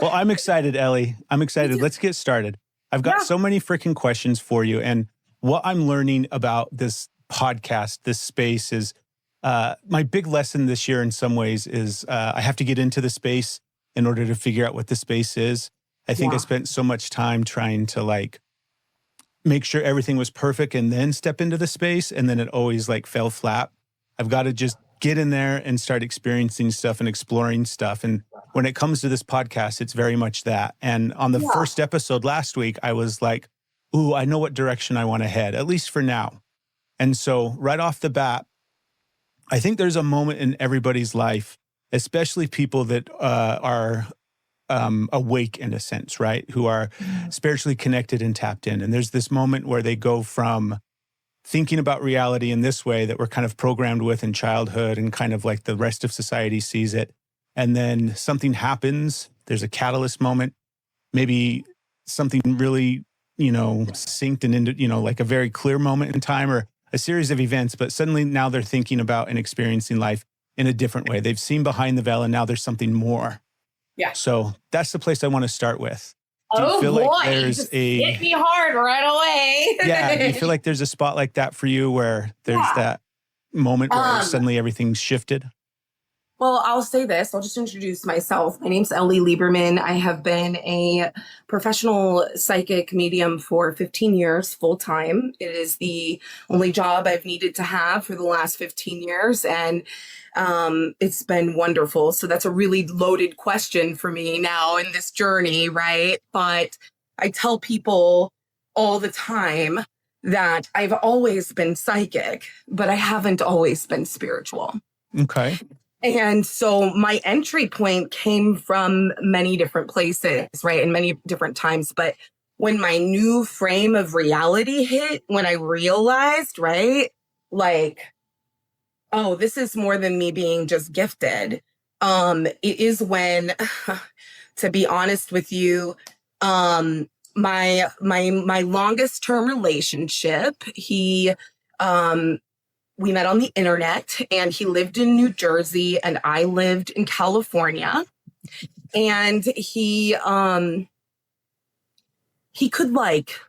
Well, I'm excited, Ellie. I'm excited. Let's get started. I've got so many freaking questions for you. And what I'm learning about this podcast, this space is my big lesson this year in some ways is I have to get into the space in order to figure out what the space is. I think I spent so much time trying to like make sure everything was perfect and then step into the space. And then it always like fell flat. I've got to just get in there and start experiencing stuff and exploring stuff. And when it comes to this podcast, it's very much that. And on the first episode last week, I was like, ooh, I know what direction I want to head, at least for now. And so right off the bat, I think there's a moment in everybody's life, especially people that are awake in a sense, right? Who are spiritually connected and tapped in. And there's this moment where they go from thinking about reality in this way that we're kind of programmed with in childhood and kind of like the rest of society sees it. And then something happens, there's a catalyst moment, maybe something really, synced and into, like a very clear moment in time or a series of events, but suddenly now they're thinking about and experiencing life in a different way. They've seen behind the veil and now there's something more. Yeah. So that's the place I want to start with. Do you feel like there's hit me hard right away. Yeah. Do you feel like there's a spot like that for you where there's that moment where suddenly everything's shifted? Well, I'll say this. I'll just introduce myself. My name's Ellie Lieberman. I have been a professional psychic medium for 15 years full time. It is the only job I've needed to have for the last 15 years. And it's been wonderful. So that's a really loaded question for me now in this journey, right? But I tell people all the time that I've always been psychic, but I haven't always been spiritual. Okay. And so my entry point came from many different places, right? And many different times. But when my new frame of reality hit, when I realized, right, like, oh, this is more than me being just gifted. It is when, to be honest with you, my longest term relationship, we met on the internet and he lived in New Jersey and I lived in California. And he could like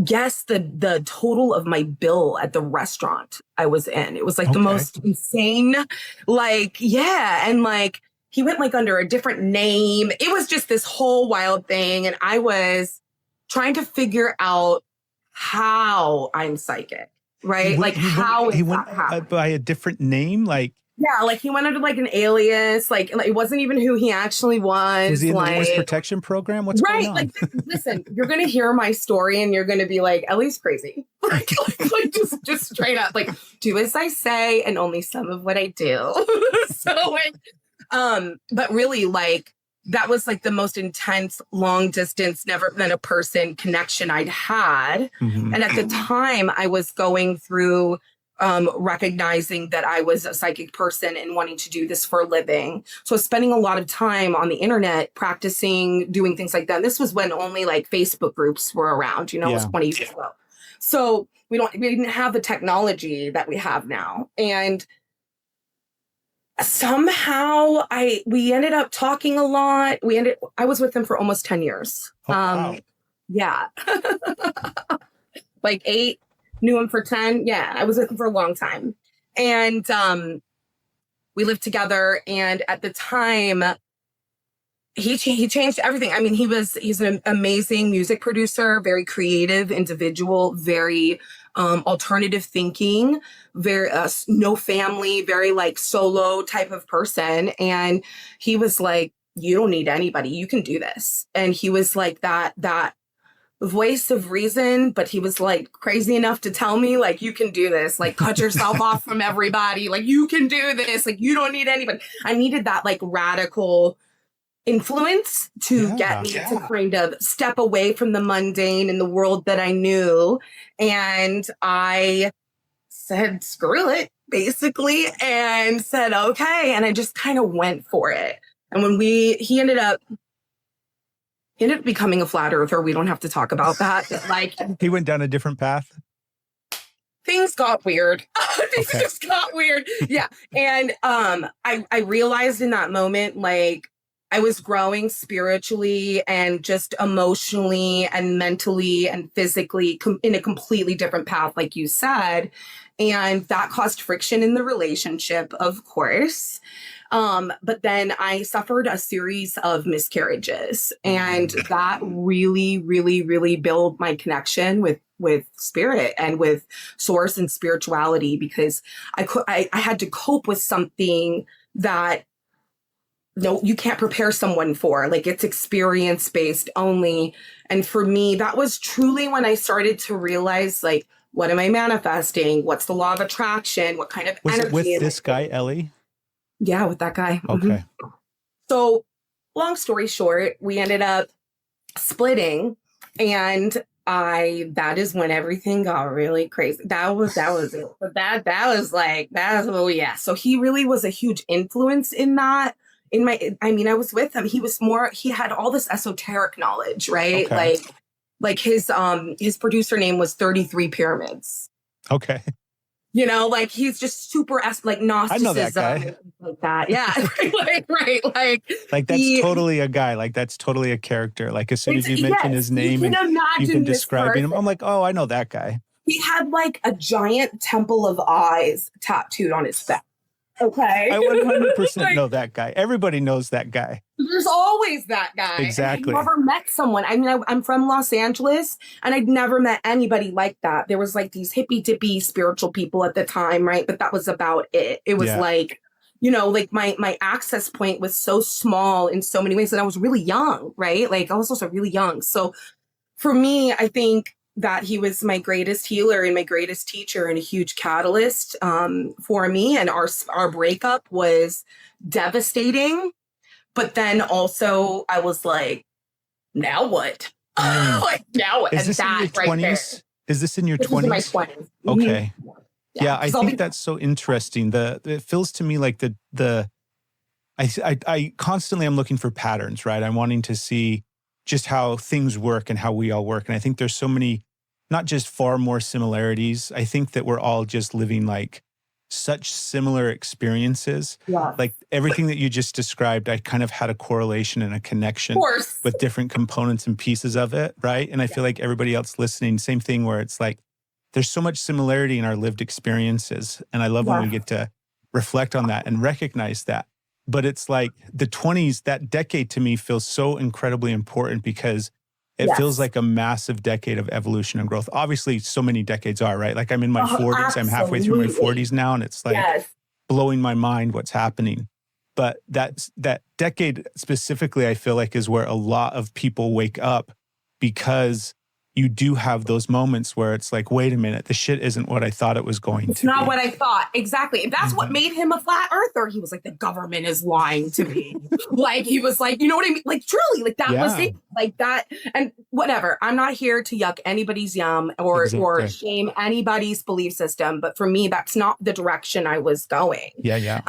guess the total of my bill at the restaurant I was in. It was like the most insane, like, yeah. And like, he went like under a different name. It was just this whole wild thing. And I was trying to figure out how I'm psychic. Right? He went by a different name? Like, yeah, like he went under like an alias. Like it wasn't even who he actually was. Was he in the witness protection program? What's going on? Like, listen, you're going to hear my story and you're going to be like, Ellie's crazy. like just straight up, like, do as I say and only some of what I do. But really, like, that was like the most intense, long distance, never met a person connection I'd had. Mm-hmm. And at the time I was going through recognizing that I was a psychic person and wanting to do this for a living. So spending a lot of time on the internet, practicing, doing things like that. This was when only like Facebook groups were around, it was 20 years ago. So we didn't have the technology that we have now. And somehow we ended up talking a lot. I was with him for almost 10 years. Wow. Yeah. Like 8, knew him for 10. Yeah. I was with him for a long time. And we lived together. And at the time, he changed everything. I mean, he's an amazing music producer, very creative individual, very alternative thinking, very no family, very like solo type of person. And he was like, you don't need anybody. You can do this. And he was like that voice of reason, but he was like crazy enough to tell me like, you can do this, like cut yourself off from everybody. Like you can do this. Like you don't need anybody. I needed that like radical influence to get me to kind of step away from the mundane in the world that I knew. And I said, screw it, basically, and said, okay. And I just kind of went for it. And when he ended up becoming a flat earther. We don't have to talk about that. But like he went down a different path. Things got weird. Things just got weird. Yeah. And I realized in that moment, like, I was growing spiritually and just emotionally and mentally and physically in a completely different path, like you said. And that caused friction in the relationship, of course. But then I suffered a series of miscarriages, and that really, really, really built my connection with spirit and with source and spirituality, because I had to cope with something that no, you can't prepare someone for. Like, it's experience based only. And for me, that was truly when I started to realize, like, what am I manifesting? What's the law of attraction? What kind of Was energy? it with this guy, Ellie? Yeah, with that guy. Okay. So, long story short, we ended up splitting, and that is when everything got really crazy. That was it. But that was like, oh yeah. So he really was a huge influence in that. I was with him. He had all this esoteric knowledge, right? Okay. Like his producer name was 33 Pyramids. Okay. You know, like, he's just super like Gnosticism. I know that guy. Like that. Yeah. right. Like, that's totally a guy. Like, that's totally a character. Like, as soon as you mention his name and you've been describing him, I'm like, oh, I know that guy. He had like a giant temple of eyes tattooed on his back. Okay. I 100% know that guy. Everybody knows that guy. There's always that guy. Exactly. I've never met someone. I mean, I'm from Los Angeles, and I'd never met anybody like that. There was like these hippy dippy spiritual people at the time, right? But that was about it. It was like, you know, like my access point was so small in so many ways, and I was really young, right? Like, I was also really young. So for me, I think that he was my greatest healer and my greatest teacher and a huge catalyst for me. And our breakup was devastating. But then also I was like, now what? Like, now what? Is this in your 20s? Is this in your 20s? In my 20s. Okay. Mm-hmm. Yeah, I think that's so interesting. It feels to me like I constantly am looking for patterns, right? I'm wanting to see just how things work and how we all work. And I think there's so many, not just far more similarities. I think that we're all just living like such similar experiences. Yeah. Like, everything that you just described, I kind of had a correlation and a connection with different components and pieces of it, right? And I feel like everybody else listening, same thing, where it's like, there's so much similarity in our lived experiences. And I love when we get to reflect on that and recognize that. But it's like the 20s, that decade to me feels so incredibly important, because it feels like a massive decade of evolution and growth. Obviously, so many decades are, right? Like, I'm in my 40s. Absolutely. I'm halfway through my 40s now, and it's like blowing my mind what's happening. But that decade specifically, I feel like, is where a lot of people wake up, because you do have those moments where it's like, wait a minute, the shit isn't what I thought it was going to be. It's not what I thought. Exactly. And that's what made him a flat earther. He was like, the government is lying to me. Like, he was like, you know what I mean? Like, truly, like, that was it. Like that. And whatever. I'm not here to yuck anybody's yum or shame anybody's belief system. But for me, that's not the direction I was going. Yeah.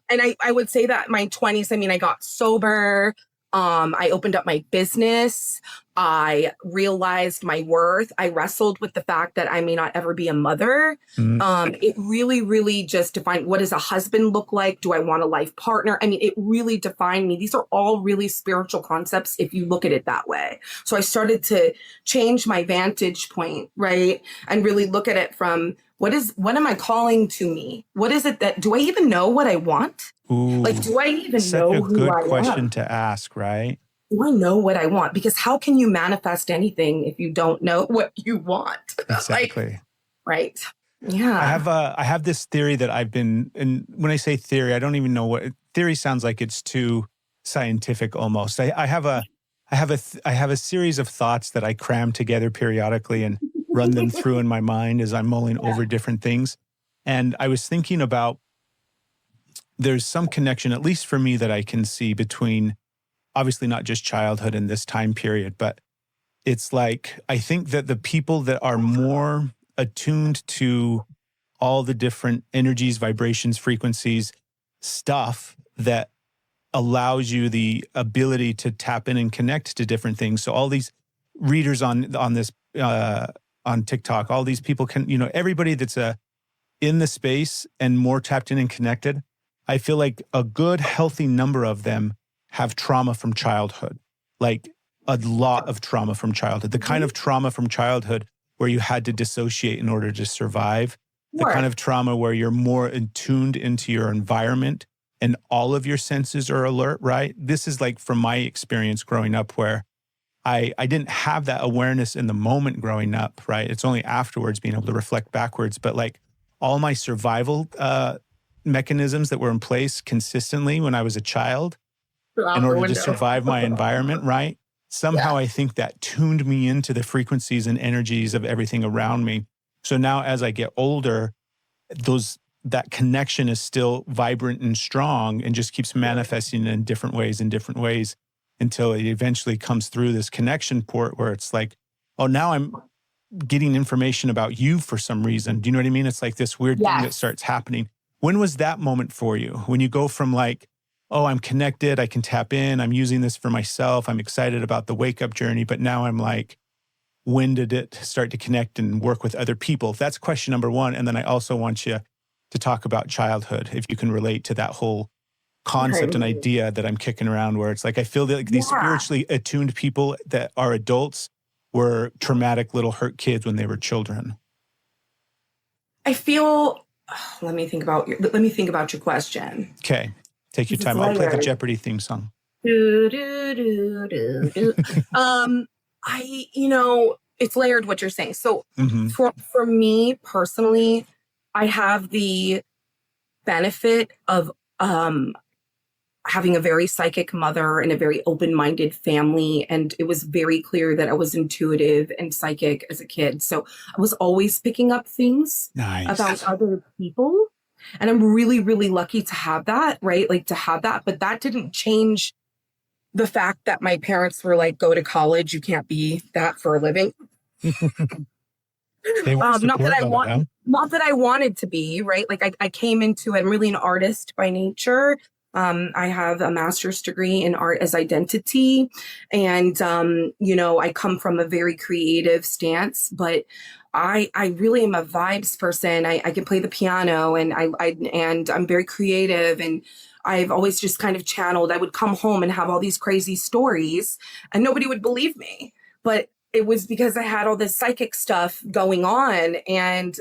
And I would say that my 20s, I mean, I got sober. I opened up my business. I realized my worth. I wrestled with the fact that I may not ever be a mother. It really, really just defined, what does a husband look like? Do I want a life partner? I mean, it really defined me. These are all really spiritual concepts if you look at it that way. So I started to change my vantage point, right? And really look at it from, what am I calling to me? What is it do I even know what I want? Ooh, like, do I even know who I am? Such a good question to ask, right? Do I know what I want? Because how can you manifest anything if you don't know what you want? Exactly. Right. Yeah. I have this theory that I've been, and when I say theory, I don't even know what theory sounds like. It's too scientific almost. I have a series of thoughts that I cram together periodically and run them through in my mind as I'm mulling over different things. And I was thinking about, there's some connection, at least for me, that I can see between, obviously not just childhood and this time period, but it's like, I think that the people that are more attuned to all the different energies, vibrations, frequencies, stuff that allows you the ability to tap in and connect to different things. So all these readers on this, on TikTok, all these people can, everybody that's in the space and more tapped in and connected, I feel like a good, healthy number of them have trauma from childhood, like a lot of trauma from childhood, the kind of trauma from childhood where you had to dissociate in order to survive, the kind of trauma where you're more attuned into your environment and all of your senses are alert, right? This is like from my experience growing up where I didn't have that awareness in the moment growing up, right? It's only afterwards being able to reflect backwards. But like all my survival mechanisms that were in place consistently when I was a child in order to survive my environment, right? Somehow I think that tuned me into the frequencies and energies of everything around me. So now as I get older, that connection is still vibrant and strong and just keeps manifesting in different ways until it eventually comes through this connection port where it's like, oh, now I'm getting information about you for some reason. Do you know what I mean? It's like this weird thing that starts happening. When was that moment for you? When you go from like, oh, I'm connected, I can tap in, I'm using this for myself, I'm excited about the wake-up journey, but now I'm like, when did it start to connect and work with other people? That's question number one. And then I also want you to talk about childhood, if you can relate to that whole concept and idea that I'm kicking around, where it's like, I feel that like these spiritually attuned people that are adults were traumatic little hurt kids when they were children. I feel, let me think about your question. Okay. Take your time. I'll play the Jeopardy theme song. It's layered what you're saying. So for me personally, I have the benefit of having a very psychic mother and a very open-minded family. And it was very clear that I was intuitive and psychic as a kid. So I was always picking up things about other people. And I'm really, really lucky to have that, right? Like to have that. But that didn't change the fact that my parents were like, go to college. You can't be that for a living. Not that I wanted to be, right? Like I came into it. I'm really an artist by nature. I have a master's degree in art as identity. And, I come from a very creative stance, but I really am a vibes person. I can play the piano and I'm very creative, and I've always just kind of channeled. I would come home and have all these crazy stories and nobody would believe me, but it was because I had all this psychic stuff going on. And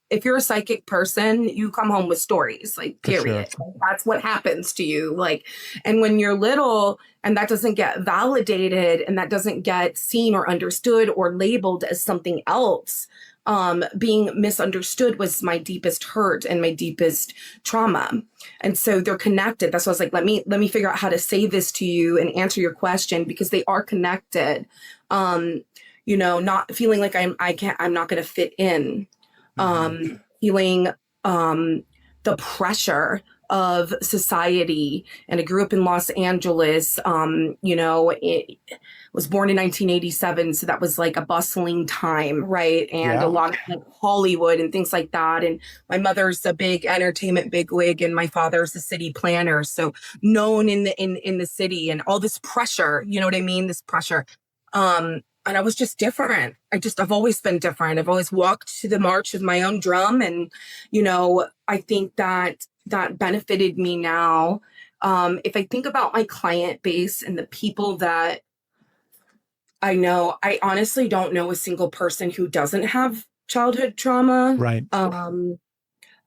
if you're a psychic person, you come home with stories, like period. Sure. That's what happens to you. Like, and when you're little and that doesn't get validated and that doesn't get seen or understood or labeled as something else, being misunderstood was my deepest hurt and my deepest trauma. And so they're connected. That's why I was like, let me figure out how to say this to you and answer your question, because they are connected. Not feeling like I'm not going to fit in, feeling, the pressure of society. And I grew up in Los Angeles. It was born in 1987. So that was like a bustling time. Right. And a lot of like Hollywood and things like that. And my mother's a big entertainment bigwig and my father's a city planner. So known in the city, and all this pressure, you know what I mean? This pressure. And I was just different. I've always been different. I've always walked to the march of my own drum. And, I think that benefited me now. If I think about my client base and the people that I know, I honestly don't know a single person who doesn't have childhood trauma. Right.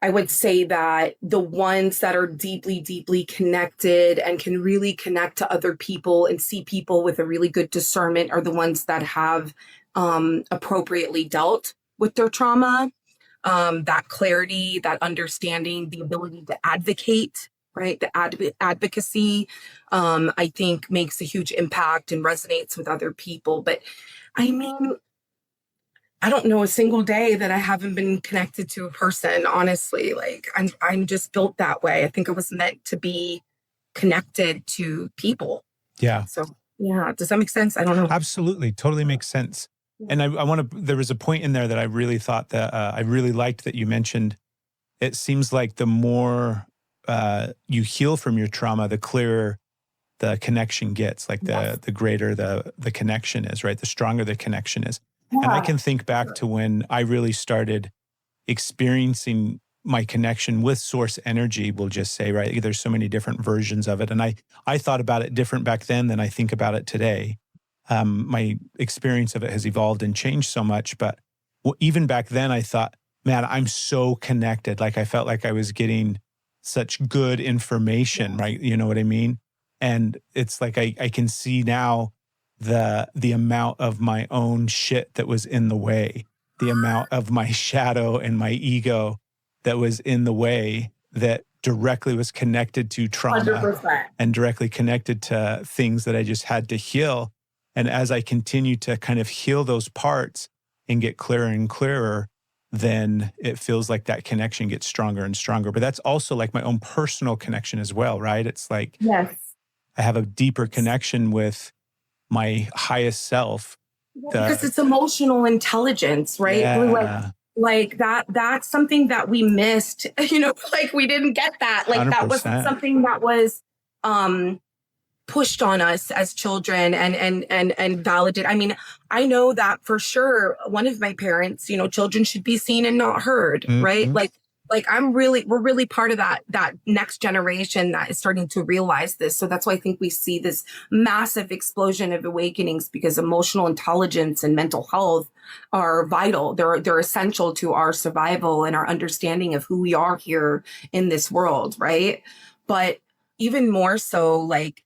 I would say that the ones that are deeply, deeply connected and can really connect to other people and see people with a really good discernment are the ones that have appropriately dealt with their trauma. That clarity, that understanding, the ability to advocate, right? The advocacy, I think makes a huge impact and resonates with other people. But I don't know a single day that I haven't been connected to a person, honestly. Like I'm just built that way. I think I was meant to be connected to people. Yeah. So yeah, does that make sense? I don't know. Absolutely. Totally makes sense. And there was a point in there that I really thought that I really liked that you mentioned. It seems like the more you heal from your trauma, the clearer the connection gets, like the greater the connection is, right? The stronger the connection is. Yeah. And I can think back to when I really started experiencing my connection with source energy, we'll just say, right? There's so many different versions of it. And I thought about it different back then than I think about it today. My experience of it has evolved and changed so much. But even back then I thought, man, I'm so connected. Like I felt like I was getting such good information, right? You know what I mean? And it's like, I can see now the amount of my own shit that was in the way, the amount of my shadow and my ego that was in the way that directly was connected to trauma 100%. and directly connected to things that I just had to heal. And as I continue to kind of heal those parts and get clearer and clearer, then it feels like that connection gets stronger and stronger. But that's also like my own personal connection as well, right? It's like, Yes. I have a deeper connection with my highest self. Because it's emotional intelligence, right? Yeah. Like that's something that we missed, like we didn't get that. Like 100%. that wasn't something that was pushed on us as children and validated. I mean, I know that for sure one of my parents, children should be seen and not heard, right? Like we're really part of that next generation that is starting to realize this. So that's why I think we see this massive explosion of awakenings, because emotional intelligence and mental health are vital. They're essential to our survival and our understanding of who we are here in this world, right? But even more so, like,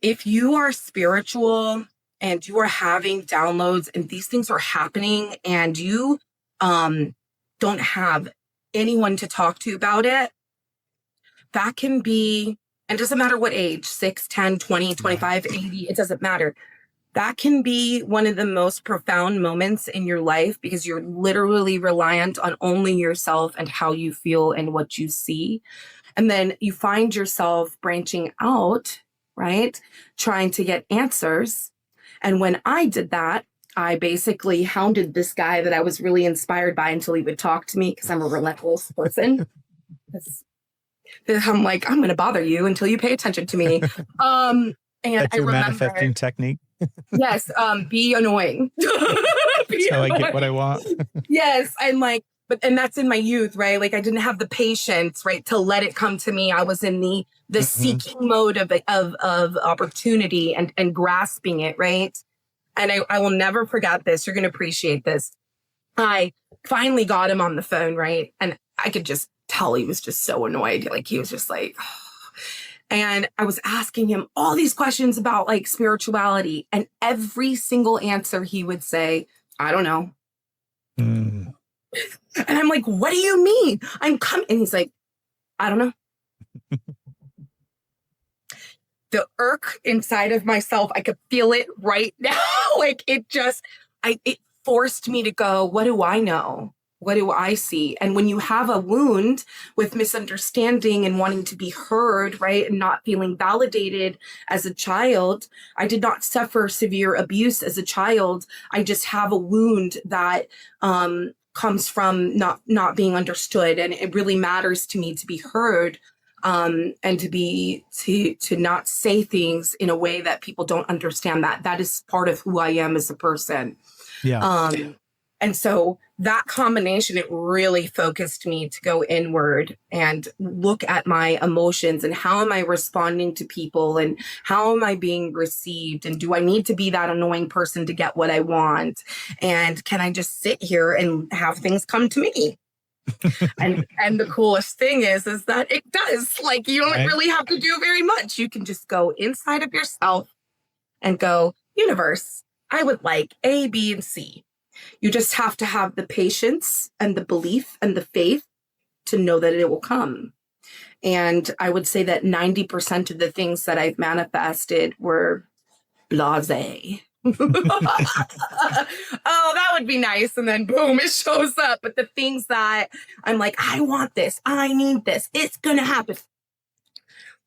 if you are spiritual and you are having downloads and these things are happening and you don't have anyone to talk to about it, that can be, and it doesn't matter what age, 6, 10, 20, 25, 80, it doesn't matter. That can be one of the most profound moments in your life, because you're literally reliant on only yourself and how you feel and what you see. And then you find yourself branching out, right? Trying to get answers. And when I did that, I basically hounded this guy that I was really inspired by until he would talk to me, because I'm a relentless person. I'm like, I'm going to bother you until you pay attention to me. And that's your manifesting technique. Yes. Be annoying. That's how I get what I want. Yes. And that's in my youth, right? Like I didn't have the patience, right, to let it come to me. I was in the seeking mode of opportunity and grasping it, right? And I will never forget this. You're going to appreciate this. I finally got him on the phone, right? And I could just tell he was just so annoyed. Like he was just like, oh. And I was asking him all these questions about like spirituality, and every single answer he would say, I don't know. And I'm like, what do you mean? I'm coming. And he's like, I don't know. The irk inside of myself, I could feel it right now. Like it forced me to go, what do I know? What do I see? And when you have a wound with misunderstanding and wanting to be heard, right, and not feeling validated as a child, I did not suffer severe abuse as a child. I just have a wound that comes from not being understood. And it really matters to me to be heard. And to not say things in a way that people don't understand. That is part of who I am as a person. Yeah. And so that combination, it really focused me to go inward and look at my emotions and how am I responding to people and how am I being received? And do I need to be that annoying person to get what I want? And can I just sit here and have things come to me? and the coolest thing is that it does. Like, you don't really have to do very much. You can just go inside of yourself and go, universe, I would like A, B, and C. You just have to have the patience and the belief and the faith to know that it will come. And I would say that 90% of the things that I've manifested were blasé. Oh, that would be nice. And then boom, it shows up. But the things that I'm like, I want this, I need this, it's going to happen.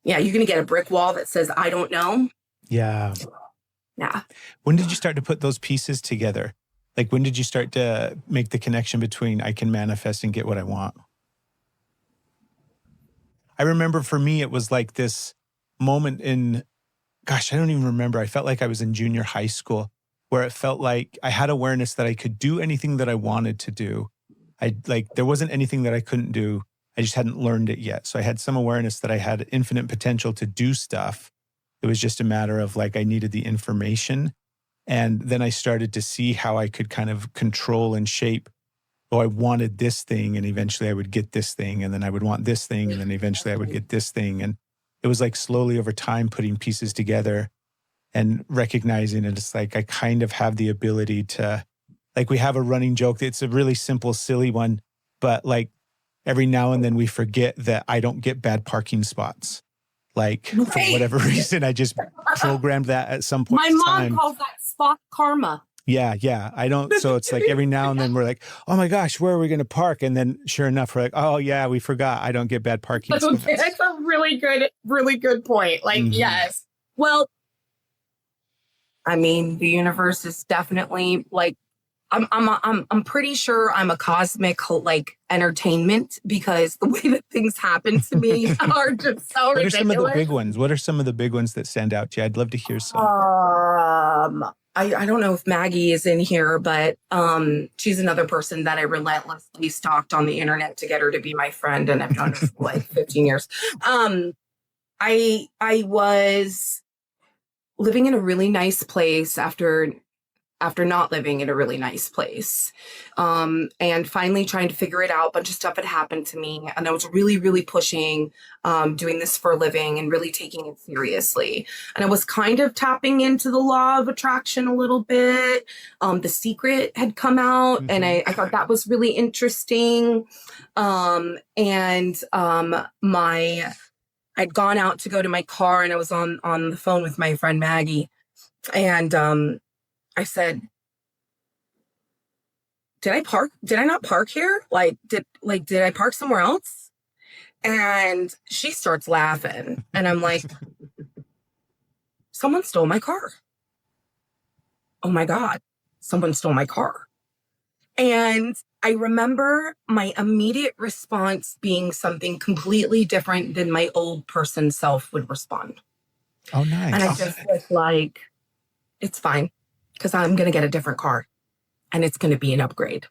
Yeah, you're going to get a brick wall that says, I don't know. Yeah. Yeah. When did you start to put those pieces together? Like, when did you start to make the connection between I can manifest and get what I want? I remember for me, it was like this moment in, gosh, I don't even remember. I felt like I was in junior high school, where it felt like I had awareness that I could do anything that I wanted to do. there wasn't anything that I couldn't do. I just hadn't learned it yet. So I had some awareness that I had infinite potential to do stuff. It was just a matter of like, I needed the information. And then I started to see how I could kind of control and shape. Oh, I wanted this thing, and eventually I would get this thing, and then I would want this thing, and then eventually I would get this thing. And it was like slowly over time putting pieces together and recognizing it. It's like I kind of have the ability to, like, we have a running joke. It's a really simple, silly one, but like every now and then we forget that I don't get bad parking spots. Like for whatever reason, I just programmed that at some point. My mom calls that spot karma. Yeah. I don't. So it's like every now and then we're like, oh my gosh, where are we going to park? And then sure enough, we're like, oh yeah, we forgot. I don't get bad parking spots. That's a really good point. Like, yes. Well, I mean, the universe is definitely like, I'm pretty sure I'm a cosmic like entertainment, because the way that things happen to me are just so ridiculous. What are some of the big ones? What are some of the big ones that stand out to you? I'd love to hear some. I don't know if Maggie is in here, but she's another person that I relentlessly stalked on the internet to get her to be my friend, and I've known her for like 15 years. I was living in a really nice place after not living in a really nice place, and finally trying to figure it out. A bunch of stuff had happened to me, and I was really, really pushing doing this for a living and really taking it seriously. And I was kind of tapping into the law of attraction a little bit. The Secret had come out, and I thought that was really interesting. I'd gone out to go to my car, and I was on the phone with my friend Maggie, and I said, did I not park here? Did I park somewhere else? And she starts laughing, and I'm like, someone stole my car. Oh my God, someone stole my car. And I remember my immediate response being something completely different than my old person self would respond. Oh, nice. And I just was like, it's fine, because I'm going to get a different car, and it's going to be an upgrade.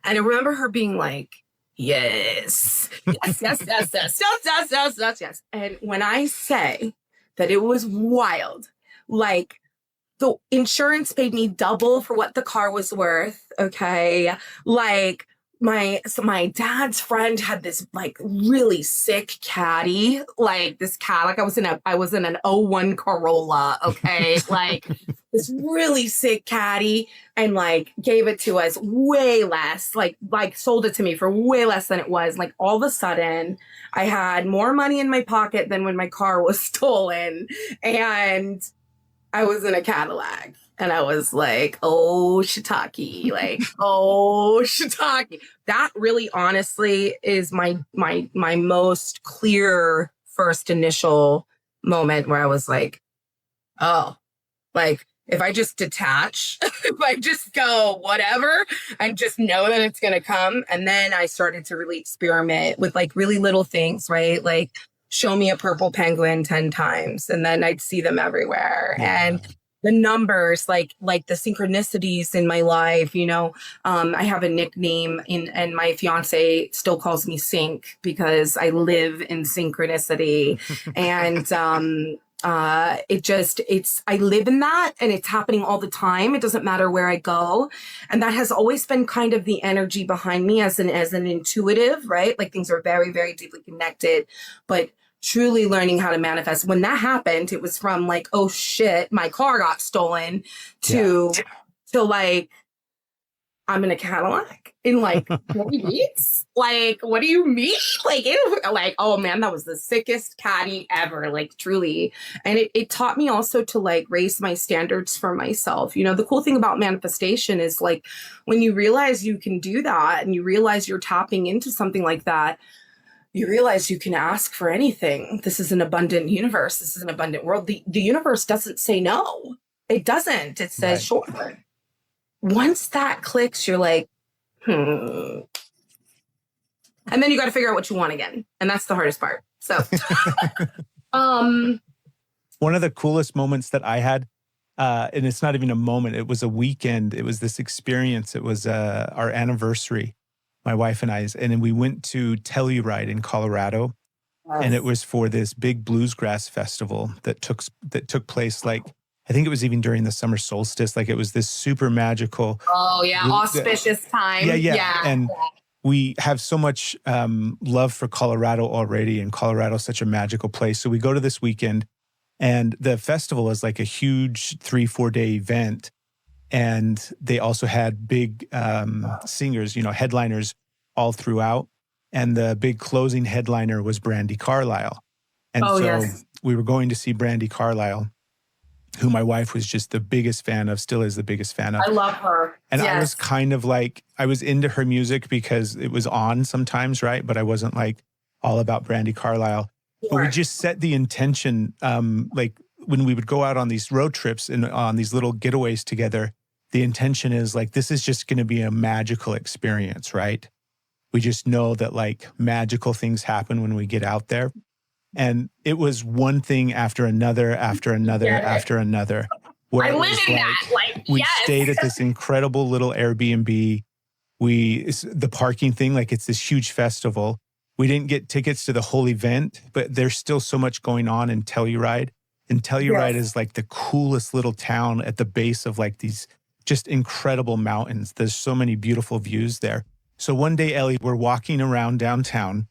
And I remember her being like, yes. And when I say that it was wild, like the insurance paid me double for what the car was worth. Okay. Like my dad's friend had this like really sick caddy, like this Cadillac. I was in an '01 Corolla. Okay. Like this really sick caddy, and like gave it to us way less, like sold it to me for way less than it was. Like all of a sudden I had more money in my pocket than when my car was stolen, and I was in a Cadillac. And I was like, oh, shiitake, like, oh, shiitake. That really honestly is my most clear first initial moment where I was like, oh, like if I just detach, if I just go whatever, and just know that it's going to come. And then I started to really experiment with like really little things, right? Like show me a purple penguin 10 times, and then I'd see them everywhere. Yeah. And the numbers, like the synchronicities in my life, I have a nickname and my fiancé still calls me Sync, because I live in synchronicity. And I live in that, and it's happening all the time. It doesn't matter where I go. And that has always been kind of the energy behind me as an intuitive, right? Like things are very, very deeply connected, but truly learning how to manifest. When that happened, it was from like, oh shit, my car got stolen, to like, I'm in a Cadillac in like 40 weeks. Like, what do you mean? Like, oh man, that was the sickest caddy ever, like truly. And it taught me also to like raise my standards for myself. The cool thing about manifestation is like, when you realize you can do that, and you realize you're tapping into something like that, you realize you can ask for anything. This is an abundant universe. This is an abundant world. The universe doesn't say no. It doesn't. It says, sure. Once that clicks, you're like, And then you got to figure out what you want again. And that's the hardest part. So, one of the coolest moments that I had, and it's not even a moment, it was a weekend. It was this experience. It was our anniversary. my wife and I, and then we went to Telluride in Colorado. Yes. And it was for this big bluesgrass festival that took place, like, I think it was even during the summer solstice. Like, it was this super magical. Oh yeah, auspicious time. Yeah. And we have so much love for Colorado already, and Colorado's such a magical place. So we go to this weekend, and the festival is like a huge 3-4 day event. And they also had big singers, headliners all throughout. And the big closing headliner was Brandi Carlile. And we were going to see Brandi Carlile, who my wife was just the biggest fan of, still is the biggest fan of. I love her. And I was kind of like, I was into her music because it was on sometimes, right? But I wasn't like all about Brandi Carlile. Sure. But we just set the intention, like when we would go out on these road trips and on these little getaways together, the intention is like, this is just going to be a magical experience, right? We just know that like magical things happen when we get out there. And it was one thing after another, after another, after another. I live in that. We stayed at this incredible little Airbnb. The parking thing, like it's this huge festival. We didn't get tickets to the whole event, but there's still so much going on in Telluride. And Telluride is like the coolest little town at the base of like these just incredible mountains. There's so many beautiful views there. So one day, Ellie, we're walking around downtown,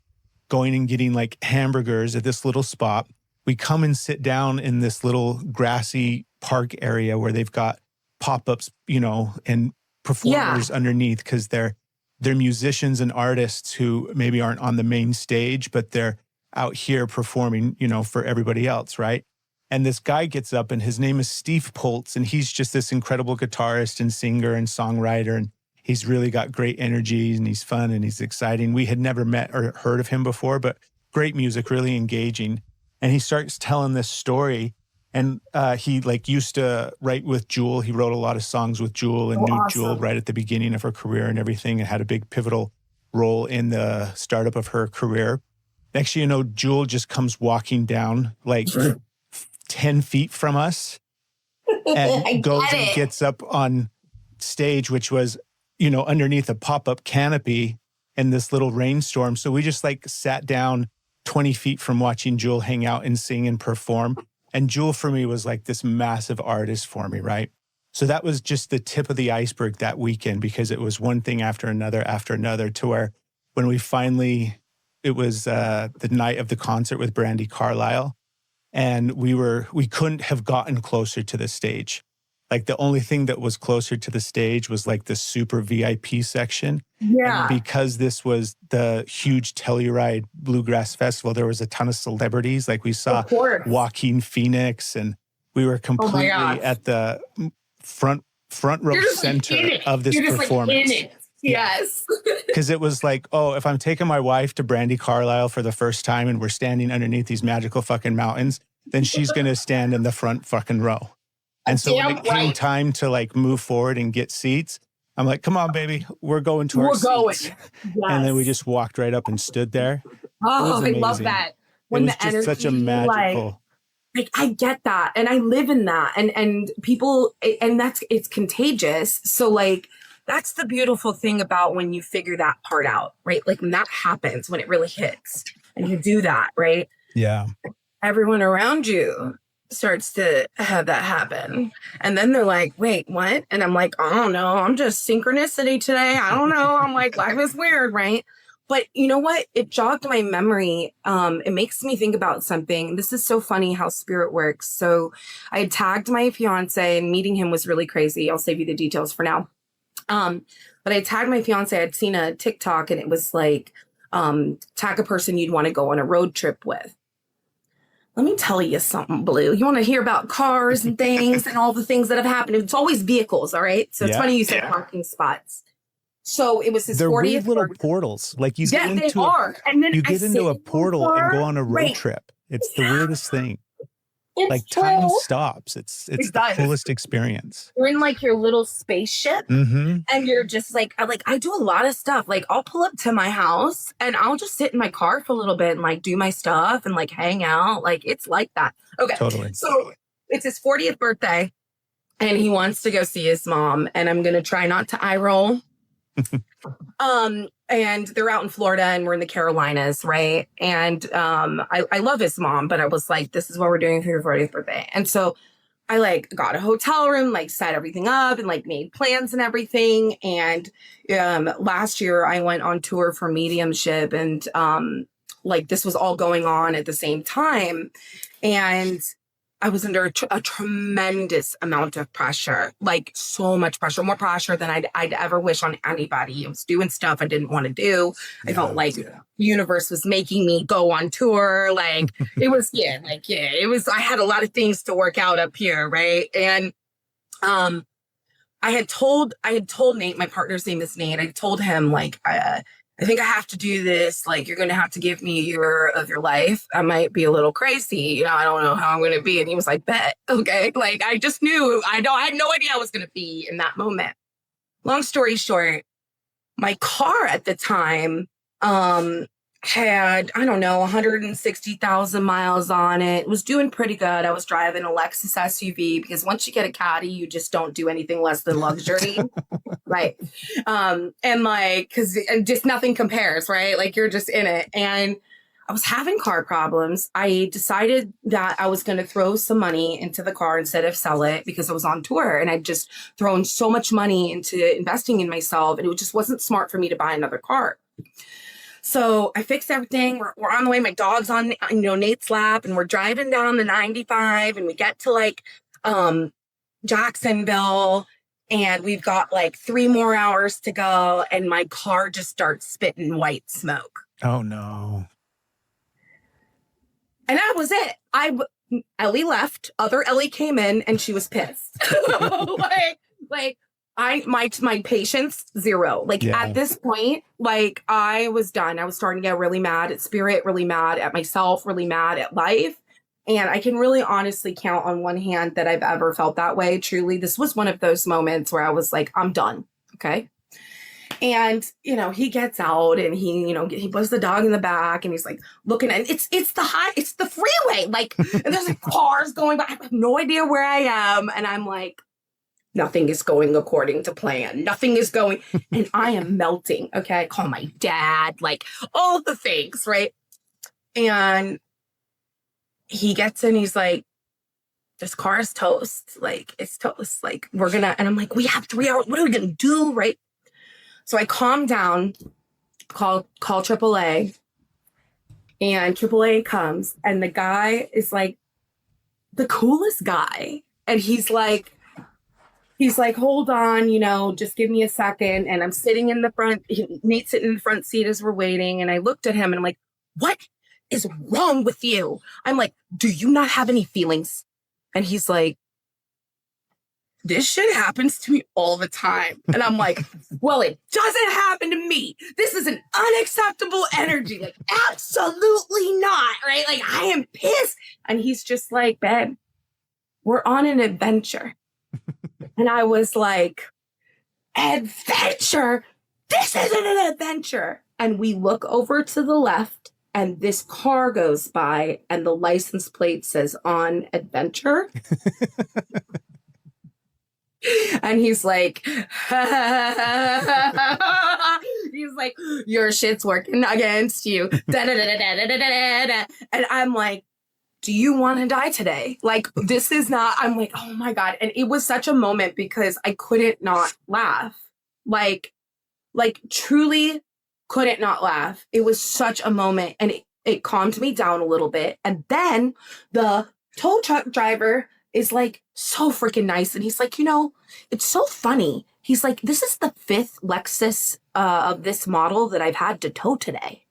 going and getting like hamburgers at this little spot. We come and sit down in this little grassy park area where they've got pop-ups, and performers underneath, because they're musicians and artists who maybe aren't on the main stage, but they're out here performing, for everybody else, right? And this guy gets up, and his name is Steve Poltz, and he's just this incredible guitarist and singer and songwriter, and he's really got great energy, and he's fun, and he's exciting. We had never met or heard of him before, but great music, really engaging. And he starts telling this story, and he like used to write with Jewel. He wrote a lot of songs with Jewel, and knew Jewel right at the beginning of her career and everything, and had a big pivotal role in the startup of her career. Next thing you know, Jewel just comes walking down like 10 feet from us and goes and gets up on stage, which was, underneath a pop-up canopy in this little rainstorm. So we just like sat down 20 feet from watching Jewel hang out and sing and perform. And Jewel for me was like this massive artist for me, right? So that was just the tip of the iceberg that weekend, because it was one thing after another, to where when we finally, it was the night of the concert with Brandi Carlile, and we couldn't have gotten closer to the stage. Like the only thing that was closer to the stage was like the super VIP section. Yeah. And because this was the huge Telluride Bluegrass Festival, there was a ton of celebrities. Like we saw Joaquin Phoenix, and we were completely at the front row center of this performance. Yes. Because it was like, if I'm taking my wife to Brandi Carlile for the first time and we're standing underneath these magical fucking mountains, then she's going to stand in the front fucking row. And so when it came time to like move forward and get seats, I'm like, come on, baby, we're going to our seats. Yes. And then we just walked right up and stood there. Oh, I love that. When it was the energy, just such a magical. Like I get that. And I live in that. And people, and it's contagious. So like, that's the beautiful thing about when you figure that part out, right? Like when that happens, when it really hits and you do that, right? Yeah. Everyone around you starts to have that happen. And then they're like, wait, what? And I'm like, I don't know. I'm just synchronicity today. I don't know. I'm like, life is weird, right? But you know what? It jogged my memory. It makes me think about something. This is so funny how spirit works. So I had tagged my fiance, and meeting him was really crazy. I'll save you the details for now. But I tagged my fiance. I'd seen a TikTok, and it was like, tag a person you'd want to go on a road trip with. Let me tell you something, Blue. You want to hear about cars and things and all the things that have happened. It's always vehicles, all right? So it's funny you said parking spots. So it was his 40th weird little portals. Like you get into And then you get into a portal and go on a road trip. It's the weirdest thing. It's like time stops. It's the coolest experience. You're in like your little spaceship, and you're just like I do a lot of stuff. Like I'll pull up to my house and I'll just sit in my car for a little bit and like do my stuff and like hang out. Like it's like that. Okay, totally. So it's his 40th birthday, and he wants to go see his mom. And I'm gonna try not to eye roll. and they're out in Florida and we're in the Carolinas, right? And I love his mom, but I was like, this is what we're doing for your 40th birthday. And so I like got a hotel room, like set everything up and like made plans and everything. And last year I went on tour for mediumship, and like this was all going on at the same time. And I was under a tremendous amount of pressure, like so much pressure, more pressure than I'd ever wish on anybody. I was doing stuff I didn't want to do. I felt like the universe was making me go on tour. Like it was, it was, I had a lot of things to work out up here. Right. And I had told Nate, my partner's name is Nate. I told him like, I think I have to do this. Like, you're going to have to give me a year of your life. I might be a little crazy. You know, I don't know how I'm going to be. And he was like, bet. Okay. Like, I just knew. I had no idea I was going to be in that moment. Long story short, my car at the time had, I don't know, 160,000 miles on it. It was doing pretty good. I was driving a Lexus SUV because once you get a Caddy, you just don't do anything less than luxury. Right. And like, and just nothing compares, right? Like you're just in it. And I was having car problems. I decided that I was going to throw some money into the car instead of sell it because I was on tour and I'd just thrown so much money into investing in myself. And it just wasn't smart for me to buy another car. So I fixed everything. We're on the way. My dog's on, Nate's lap, and we're driving down the 95, and we get to like Jacksonville, and we've got like 3 more hours to go, and my car just starts spitting white smoke. Oh no! And that was it. Ellie left. Other Ellie came in, and she was pissed. My patience, 0. Like at this point, like I was done. I was starting to get really mad at spirit, really mad at myself, really mad at life. And I can really honestly count on one hand that I've ever felt that way. Truly, this was one of those moments where I was like, I'm done. Okay. And, he gets out and he puts the dog in the back and he's like looking at it's the freeway. Like, and there's like cars going by. I have no idea where I am. And I'm like, nothing is going according to plan. Nothing is going. And I am melting. Okay. I call my dad, like all the things. Right. And he gets in, he's like, this car is toast. Like, it's toast. Like, and I'm like, we have 3 hours. What are we going to do? Right. So I calm down, call AAA, and AAA comes, and the guy is like the coolest guy. And he's like, hold on, just give me a second. And I'm sitting in the front, Nate's sitting in the front seat as we're waiting. And I looked at him and I'm like, what is wrong with you? I'm like, do you not have any feelings? And he's like, this shit happens to me all the time. And I'm like, well, it doesn't happen to me. This is an unacceptable energy. Like, absolutely not. Right? Like, I am pissed. And he's just like, babe, we're on an adventure. And I was like, adventure? This isn't an adventure. And we look over to the left and this car goes by and the license plate says on adventure. And he's like, your shit's working against you. And I'm like, do you want to die today? Like, this is not, I'm like, oh my God. And it was such a moment because I couldn't not laugh. Like truly couldn't not laugh. It was such a moment and it calmed me down a little bit. And then the tow truck driver is like so freaking nice. And he's like, it's so funny. He's like, this is the 5th Lexus of this model that I've had to tow today.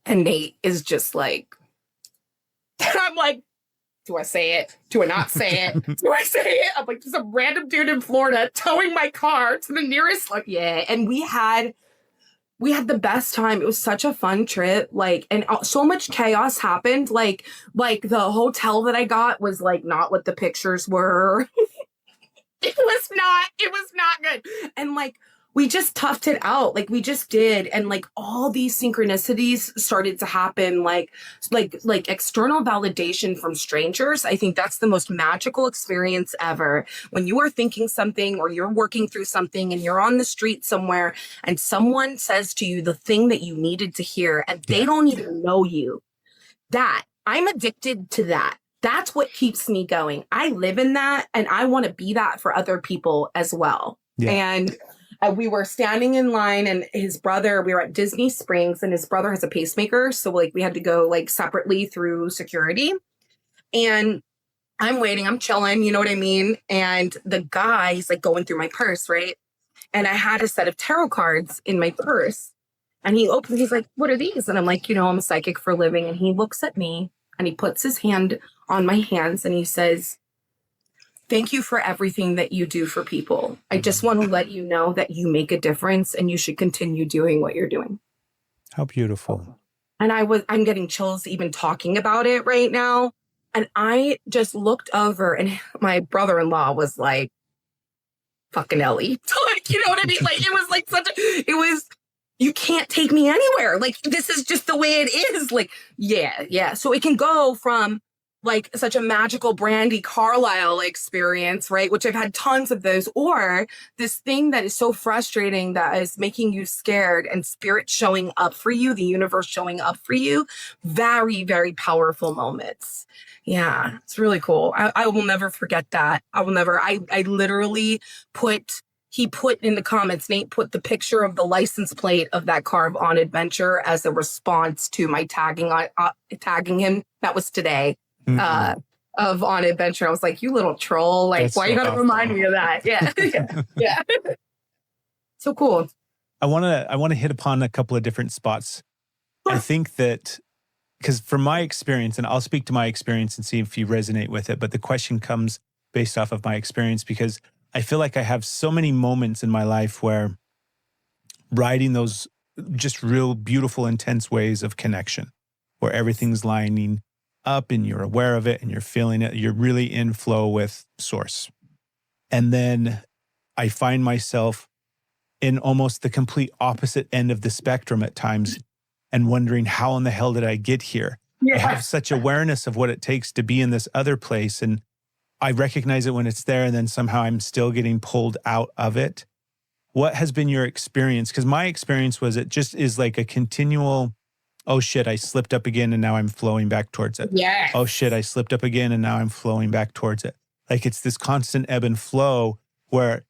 And Nate is just like, I'm like, do I say it? Do I not say it? Do I say it? I'm like, some random dude in Florida towing my car to the nearest, like, yeah. And we had the best time. It was such a fun trip. Like, and so much chaos happened. Like the hotel that I got was like not what the pictures were. It was not good. And like we just toughed it out. Like we just did. And like all these synchronicities started to happen, like external validation from strangers. I think that's the most magical experience ever. When you are thinking something or you're working through something and you're on the street somewhere and someone says to you the thing that you needed to hear and they don't even know you. That I'm addicted to that. That's what keeps me going. I live in that and I want to be that for other people as well. Yeah. And we were standing in line and his brother, we were at Disney Springs and his brother has a pacemaker. So like we had to go like separately through security and I'm waiting, I'm chilling, you know what I mean? And the guy, he's like going through my purse, right? And I had a set of tarot cards in my purse and he's like, what are these? And I'm like, I'm a psychic for a living. And he looks at me and he puts his hand on my hands and he says, thank you for everything that you do for people. I just want to let you know that you make a difference and you should continue doing what you're doing. How beautiful. And I'm getting chills even talking about it right now. And I just looked over and my brother-in-law was like, fucking Ellie. Like, you know what I mean? Like, it was like you can't take me anywhere. Like, this is just the way it is. Like, yeah. So it can go from like such a magical Brandi Carlile experience, right? Which I've had tons of those, or this thing that is so frustrating that is making you scared and spirit showing up for you, the universe showing up for you. Very, very powerful moments. Yeah, it's really cool. I will never forget that. I literally he put in the comments, Nate put the picture of the license plate of that car of On Adventure as a response to my tagging him. That was today. Of On Adventure. I was like, you little troll. Like, that's why you gotta remind me of that? Yeah. Yeah. So cool. I wanna hit upon a couple of different spots. I think that because from my experience, and I'll speak to my experience and see if you resonate with it, but the question comes based off of my experience because I feel like I have so many moments in my life where riding those just real beautiful, intense ways of connection, where everything's lining up and you're aware of it and you're feeling it. You're really in flow with source. And then I find myself in almost the complete opposite end of the spectrum at times and wondering how in the hell did I get here? Yeah. I have such awareness of what it takes to be in this other place. And I recognize it when it's there and then somehow I'm still getting pulled out of it. What has been your experience? Because my experience was it just is like a continual, oh shit, I slipped up again and now I'm flowing back towards it. Yeah. Oh shit, I slipped up again and now I'm flowing back towards it. Like it's this constant ebb and flow where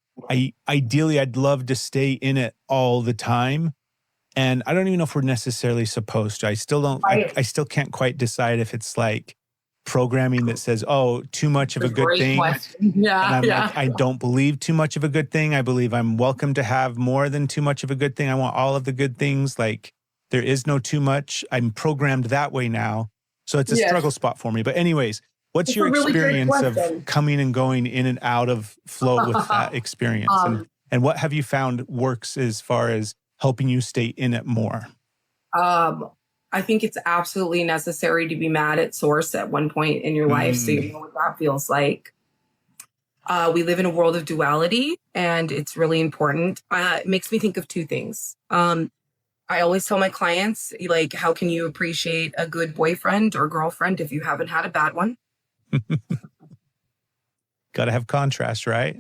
ideally I'd love to stay in it all the time. And I don't even know if we're necessarily supposed to. I still don't, I still can't quite decide if it's like programming that says, oh, too much of a good thing. Yeah. And I'm like, I don't believe too much of a good thing. I believe I'm welcome to have more than too much of a good thing. I want all of the good things. Like, there is no too much. I'm programmed that way now. So it's a struggle spot for me. But anyways, what's your experience of coming and going in and out of flow with that experience? And what have you found works as far as helping you stay in it more? I think it's absolutely necessary to be mad at source at one point in your life. So you know what that feels like. We live in a world of duality and it's really important. It makes me think of two things. I always tell my clients, like, how can you appreciate a good boyfriend or girlfriend if you haven't had a bad one? Got to have contrast, right?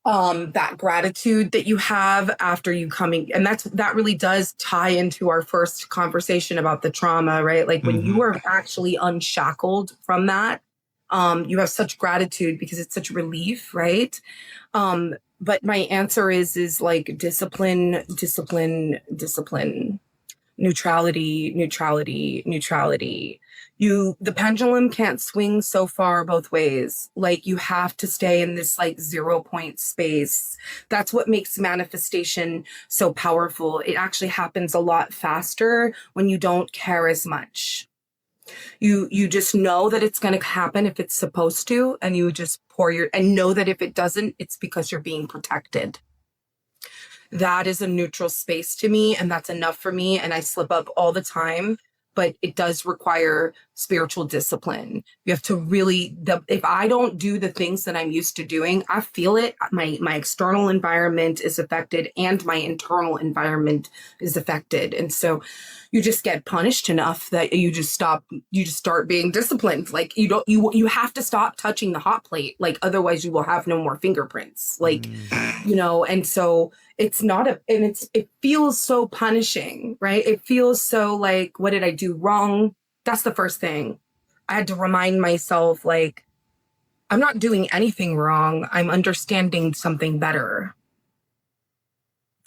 That gratitude that you have after you coming, and that really does tie into our first conversation about the trauma, right? Like when you are actually unshackled from that, you have such gratitude because it's such relief, right? But my answer is like discipline, neutrality. The pendulum can't swing so far both ways. Like you have to stay in this like 0 point space. That's what makes manifestation so powerful. It actually happens a lot faster when you don't care as much. You just know that it's going to happen if it's supposed to, and you just and know that if it doesn't, it's because you're being protected. That is a neutral space to me, and that's enough for me. And I slip up all the time. but it does require spiritual discipline. You have to really, if I don't do the things that I'm used to doing, I feel it. My external environment is affected and my internal environment is affected. And so you just get punished enough that you just start being disciplined. Like you have to stop touching the hot plate. Like otherwise you will have no more fingerprints. Like, and so it feels so punishing, right? It feels so like, what did I do wrong? That's the first thing. I had to remind myself, like, I'm not doing anything wrong. I'm understanding something better.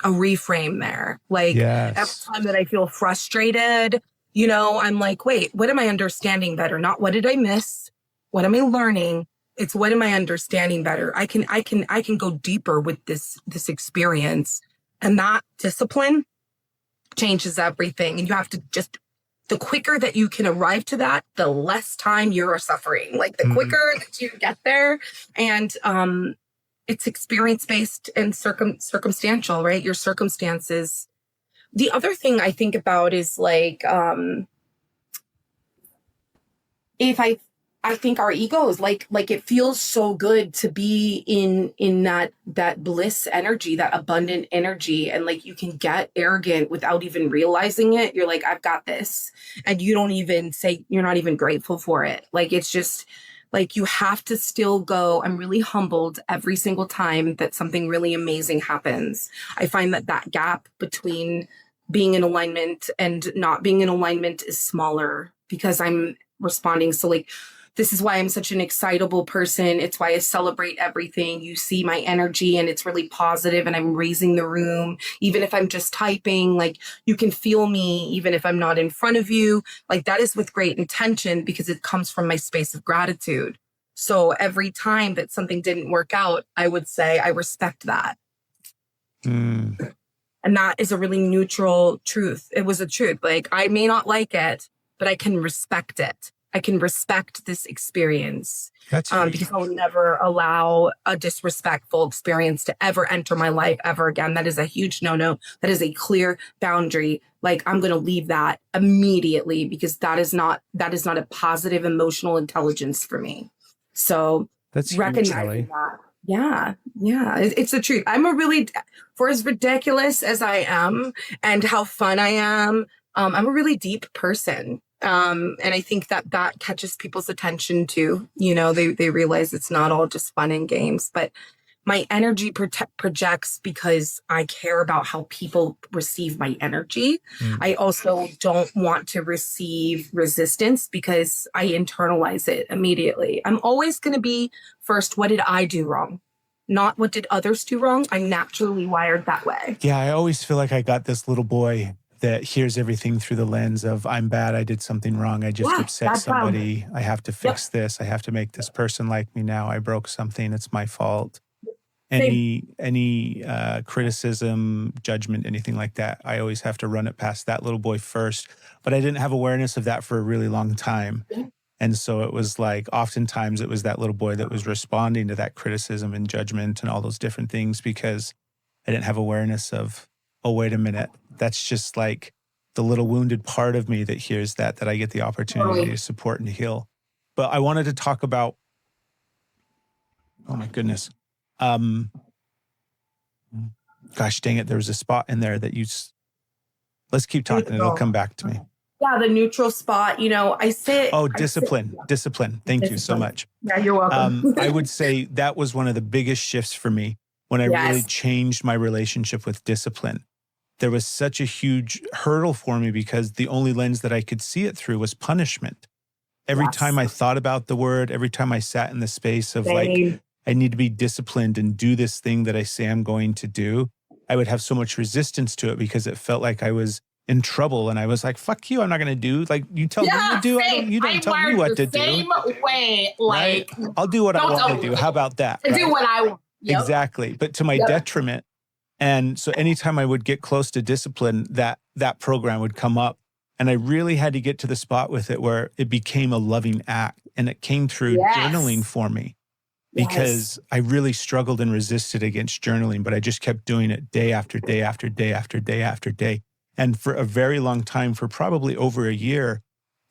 A reframe there. Like every time that I feel frustrated, I'm like, wait, what am I understanding better? Not what did I miss? What am I learning? It's what am I understanding better? I can go deeper with this experience, and that discipline changes everything. And you have to the quicker that you can arrive to that, the less time you're suffering. Like the quicker that you get there, and it's experience-based and circumstantial, right? Your circumstances. The other thing I think about is like, if I think our egos, like it feels so good to be in that bliss energy, that abundant energy. And like, you can get arrogant without even realizing it. You're like, I've got this. And you don't even say, you're not even grateful for it. Like, it's just like, you have to still go, I'm really humbled every single time that something really amazing happens. I find that gap between being in alignment and not being in alignment is smaller because I'm responding. So like, this is why I'm such an excitable person. It's why I celebrate everything. You see my energy and it's really positive and I'm raising the room. Even if I'm just typing, like you can feel me, even if I'm not in front of you, like that is with great intention because it comes from my space of gratitude. So every time that something didn't work out, I would say, I respect that. And that is a really neutral truth. It was a truth. Like I may not like it, but I can respect it. I can respect this experience because I will never allow a disrespectful experience to ever enter my life ever again. That is a huge no-no. That is a clear boundary. Like I'm going to leave that immediately because that is not a positive emotional intelligence for me. So that's recognizing that. Yeah. It's the truth. For as ridiculous as I am and how fun I am, I'm a really deep person. And I think that catches people's attention too. They realize it's not all just fun and games, but my energy projects because I care about how people receive my energy. I also don't want to receive resistance because I internalize it immediately. I'm always going to be first, what did I do wrong? Not what did others do wrong? I'm naturally wired that way. Yeah, I always feel like I got this little boy that hears everything through the lens of I'm bad, I did something wrong, I just upset somebody, I have to fix this, I have to make this person like me now, I broke something, it's my fault. Any criticism, judgment, anything like that, I always have to run it past that little boy first. But I didn't have awareness of that for a really long time. And so it was like, oftentimes it was that little boy that was responding to that criticism and judgment and all those different things because I didn't have awareness of, oh, wait a minute, that's just like the little wounded part of me that hears that I get the opportunity to support and heal. But I wanted to talk about, oh my goodness. Gosh dang it, there was a spot in there that let's keep talking, it'll come back to me. Yeah, the neutral spot, I say. Oh, discipline. Thank you so much. Yeah, you're welcome. I would say that was one of the biggest shifts for me when I really changed my relationship with discipline. There was such a huge hurdle for me because the only lens that I could see it through was punishment. Every time I thought about the word, every time I sat in the space of like, I need to be disciplined and do this thing that I say I'm going to do, I would have so much resistance to it because it felt like I was in trouble and I was like, fuck you, I'm not going to do. Like, you tell me to do, you don't tell me what to do. Same way, like. Right? I'll do what I want to do. How about that? Right? Do what I want. Yep. Exactly. But to my detriment. And so anytime I would get close to discipline, that program would come up. And I really had to get to the spot with it where it became a loving act. And it came through journaling for me because I really struggled and resisted against journaling, but I just kept doing it day after day after day after day after day. And for a very long time, for probably over a year,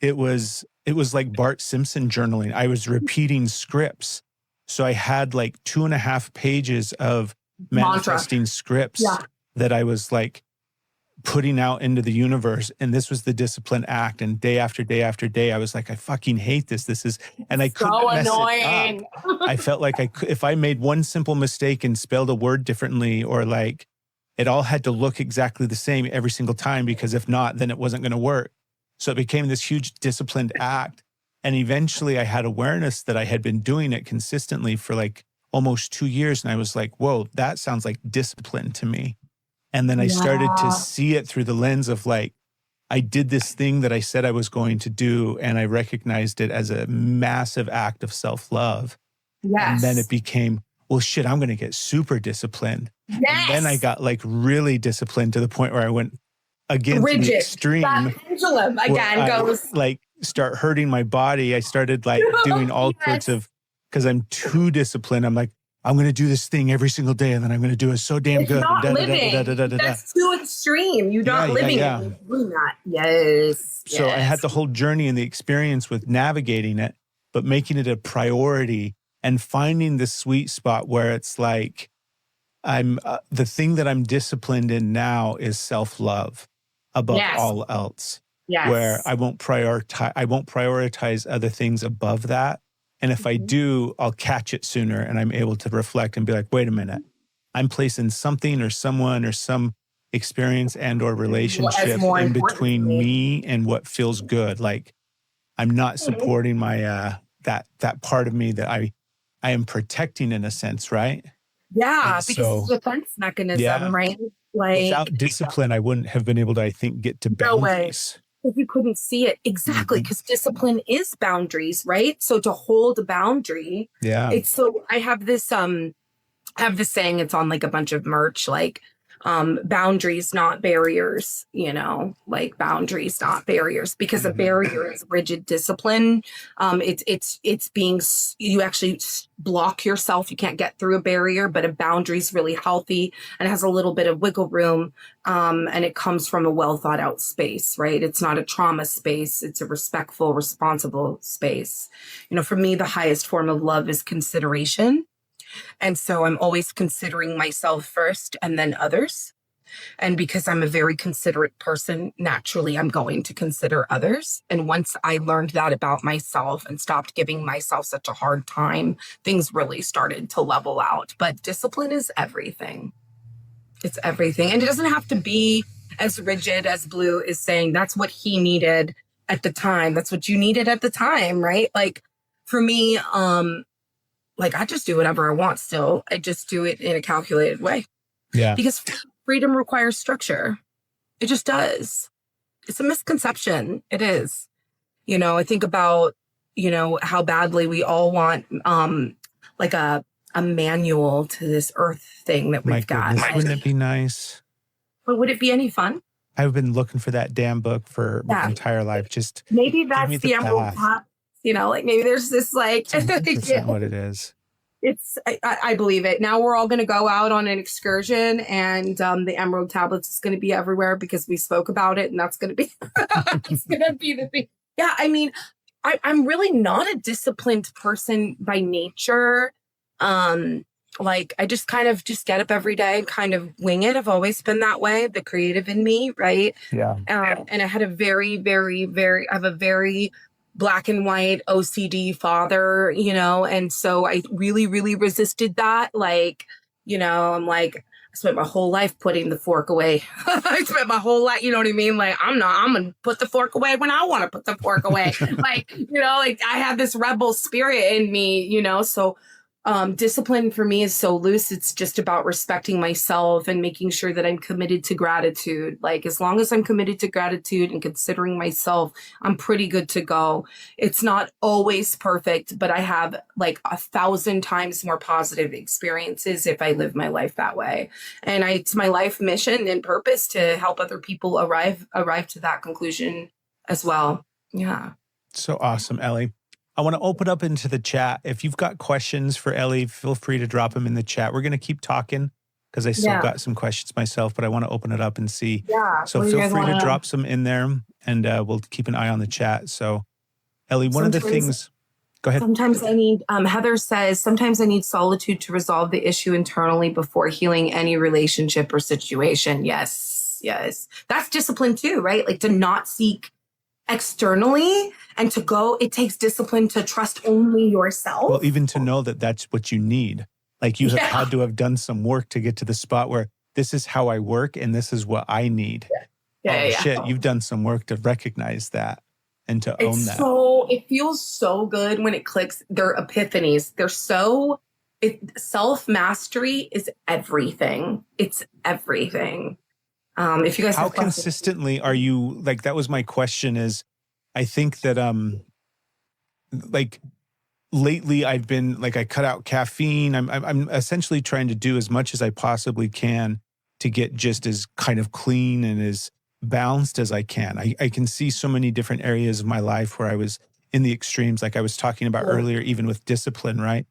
it was like Bart Simpson journaling. I was repeating scripts. So I had like 2.5 pages of manifesting scripts that I was like putting out into the universe. And this was the discipline act. And day after day after day, I was like, I fucking hate this. This is, and I couldn't mess it up. I felt like if I made one simple mistake and spelled a word differently, or like it all had to look exactly the same every single time, because if not, then it wasn't going to work. So it became this huge disciplined act. And eventually I had awareness that I had been doing it consistently for like almost 2 years. And I was like, whoa, that sounds like discipline to me. And then I started to see it through the lens of like, I did this thing that I said I was going to do, and I recognized it as a massive act of self-love. Yes. And then it became, well, shit, I'm going to get super disciplined. Yes. And then I got like really disciplined to the point where I went against the extreme. That pendulum again goes. Like start hurting my body. I started like doing all sorts of, because I'm too disciplined. I'm like, I'm going to do this thing every single day, and then I'm going to do it so damn good. Not living. That's too extreme. You're not living it. Doing that. Yes. So I had the whole journey and the experience with navigating it, but making it a priority and finding the sweet spot where it's like, I'm the thing that I'm disciplined in now is self-love above all else. Yes. Where I won't prioritize other things above that. And if I do, I'll catch it sooner, and I'm able to reflect and be like, wait a minute, I'm placing something or someone or some experience and or relationship in between me and what feels good. Like I'm not supporting my, that part of me that I am protecting in a sense, right? Yeah, and because it's a defense mechanism, right? Like without discipline, I wouldn't have been able to, I think, get to boundaries. If you couldn't see it. Exactly. Because discipline is boundaries, right? So to hold a boundary, it's so I have this saying, it's on like a bunch of merch, like boundaries, not barriers, like boundaries, not barriers, because a barrier is rigid discipline. It's being, you actually block yourself. You can't get through a barrier, but a boundary is really healthy and has a little bit of wiggle room. And it comes from a well thought out space, right? It's not a trauma space. It's a respectful, responsible space. For me, the highest form of love is consideration. And so I'm always considering myself first and then others. And because I'm a very considerate person, naturally, I'm going to consider others. And once I learned that about myself and stopped giving myself such a hard time, things really started to level out. But discipline is everything. It's everything. And it doesn't have to be as rigid as Blue is saying. That's what he needed at the time. That's what you needed at the time, right? Like for me, like I just do whatever I want still. I just do it in a calculated way. Yeah. Because freedom requires structure. It just does. It's a misconception. It is. I think about, how badly we all want like a manual to this earth thing that we've got. Wouldn't it be nice? But would it be any fun? I've been looking for that damn book for my entire life. Just maybe that's the emerald top. Like maybe there's this like what it is. It's I believe it. Now we're all going to go out on an excursion, and the emerald tablets is going to be everywhere because we spoke about it, and that's going to be it's going to be the thing. Yeah, I mean, I'm really not a disciplined person by nature. Like I just kind of just get up every day and kind of wing it. I've always been that way, the creative in me, right? Yeah. And I had a very, very, very, I have a very black and white OCD father, and so I really, really resisted that. Like, I'm like, I spent my whole life putting the fork away. I spent my whole life, you know what I mean? Like, I'm going to put the fork away when I want to put the fork away. like, like I have this rebel spirit in me, so discipline for me is so loose. It's just about respecting myself and making sure that I'm committed to gratitude. Like as long as I'm committed to gratitude and considering myself, I'm pretty good to go. It's not always perfect, but I have like 1,000 times more positive experiences if I live my life that way. And it's my life mission and purpose to help other people arrive to that conclusion as well. Yeah. So awesome, Ellie. I want to open up into the chat. If you've got questions for Ellie, feel free to drop them in the chat. We're going to keep talking because I still got some questions myself, but I want to open it up and see. So feel free to drop some in there, and we'll keep an eye on the chat. So Ellie, one of the things, go ahead. Sometimes I need, Heather says, sometimes I need solitude to resolve the issue internally before healing any relationship or situation. Yes. That's discipline too, right? Like to not seek externally and to go, it takes discipline to trust only yourself. Well, even to know that that's what you need. Like you have had to have done some work to get to the spot where this is how I work and this is what I need. Shit, you've done some work to recognize that and to own that. So it feels so good when it clicks. They're epiphanies. Self-mastery is everything. It's everything. If you guys how consistently are you, like, that was my question is, I think that, like lately I've been like, I cut out caffeine. I'm essentially trying to do as much as I possibly can to get just as kind of clean and as balanced as I can. I can see so many different areas of my life where I was in the extremes, like I was talking about earlier, even with discipline, right?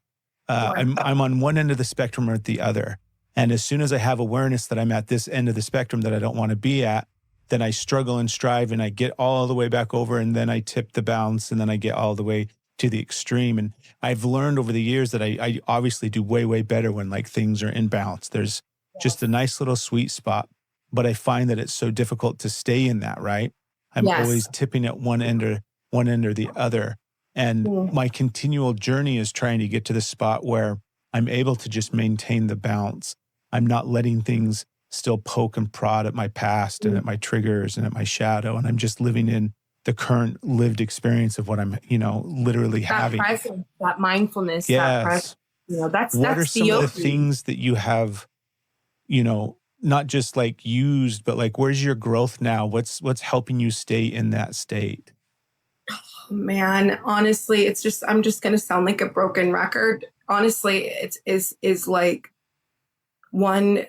I'm on one end of the spectrum or at the other. And as soon as I have awareness that I'm at this end of the spectrum that I don't want to be at, then I struggle and strive and I get all the way back over, and then I tip the balance, and then I get all the way to the extreme. And I've learned over the years that I obviously do way, way better when like things are in balance. There's just a nice little sweet spot, but I find that it's so difficult to stay in that, right? I'm always tipping at one end or the other. And my continual journey is trying to get to the spot where I'm able to just maintain the balance. I'm not letting things still poke and prod at my past and at my triggers and at my shadow. And I'm just living in the current lived experience of what I'm, literally having. Presence, that mindfulness. Yes. That's what are some of the things that you have, not just like used, but like, where's your growth now? What's helping you stay in that state? Oh, man, honestly, I'm just going to sound like a broken record. Honestly, it is like one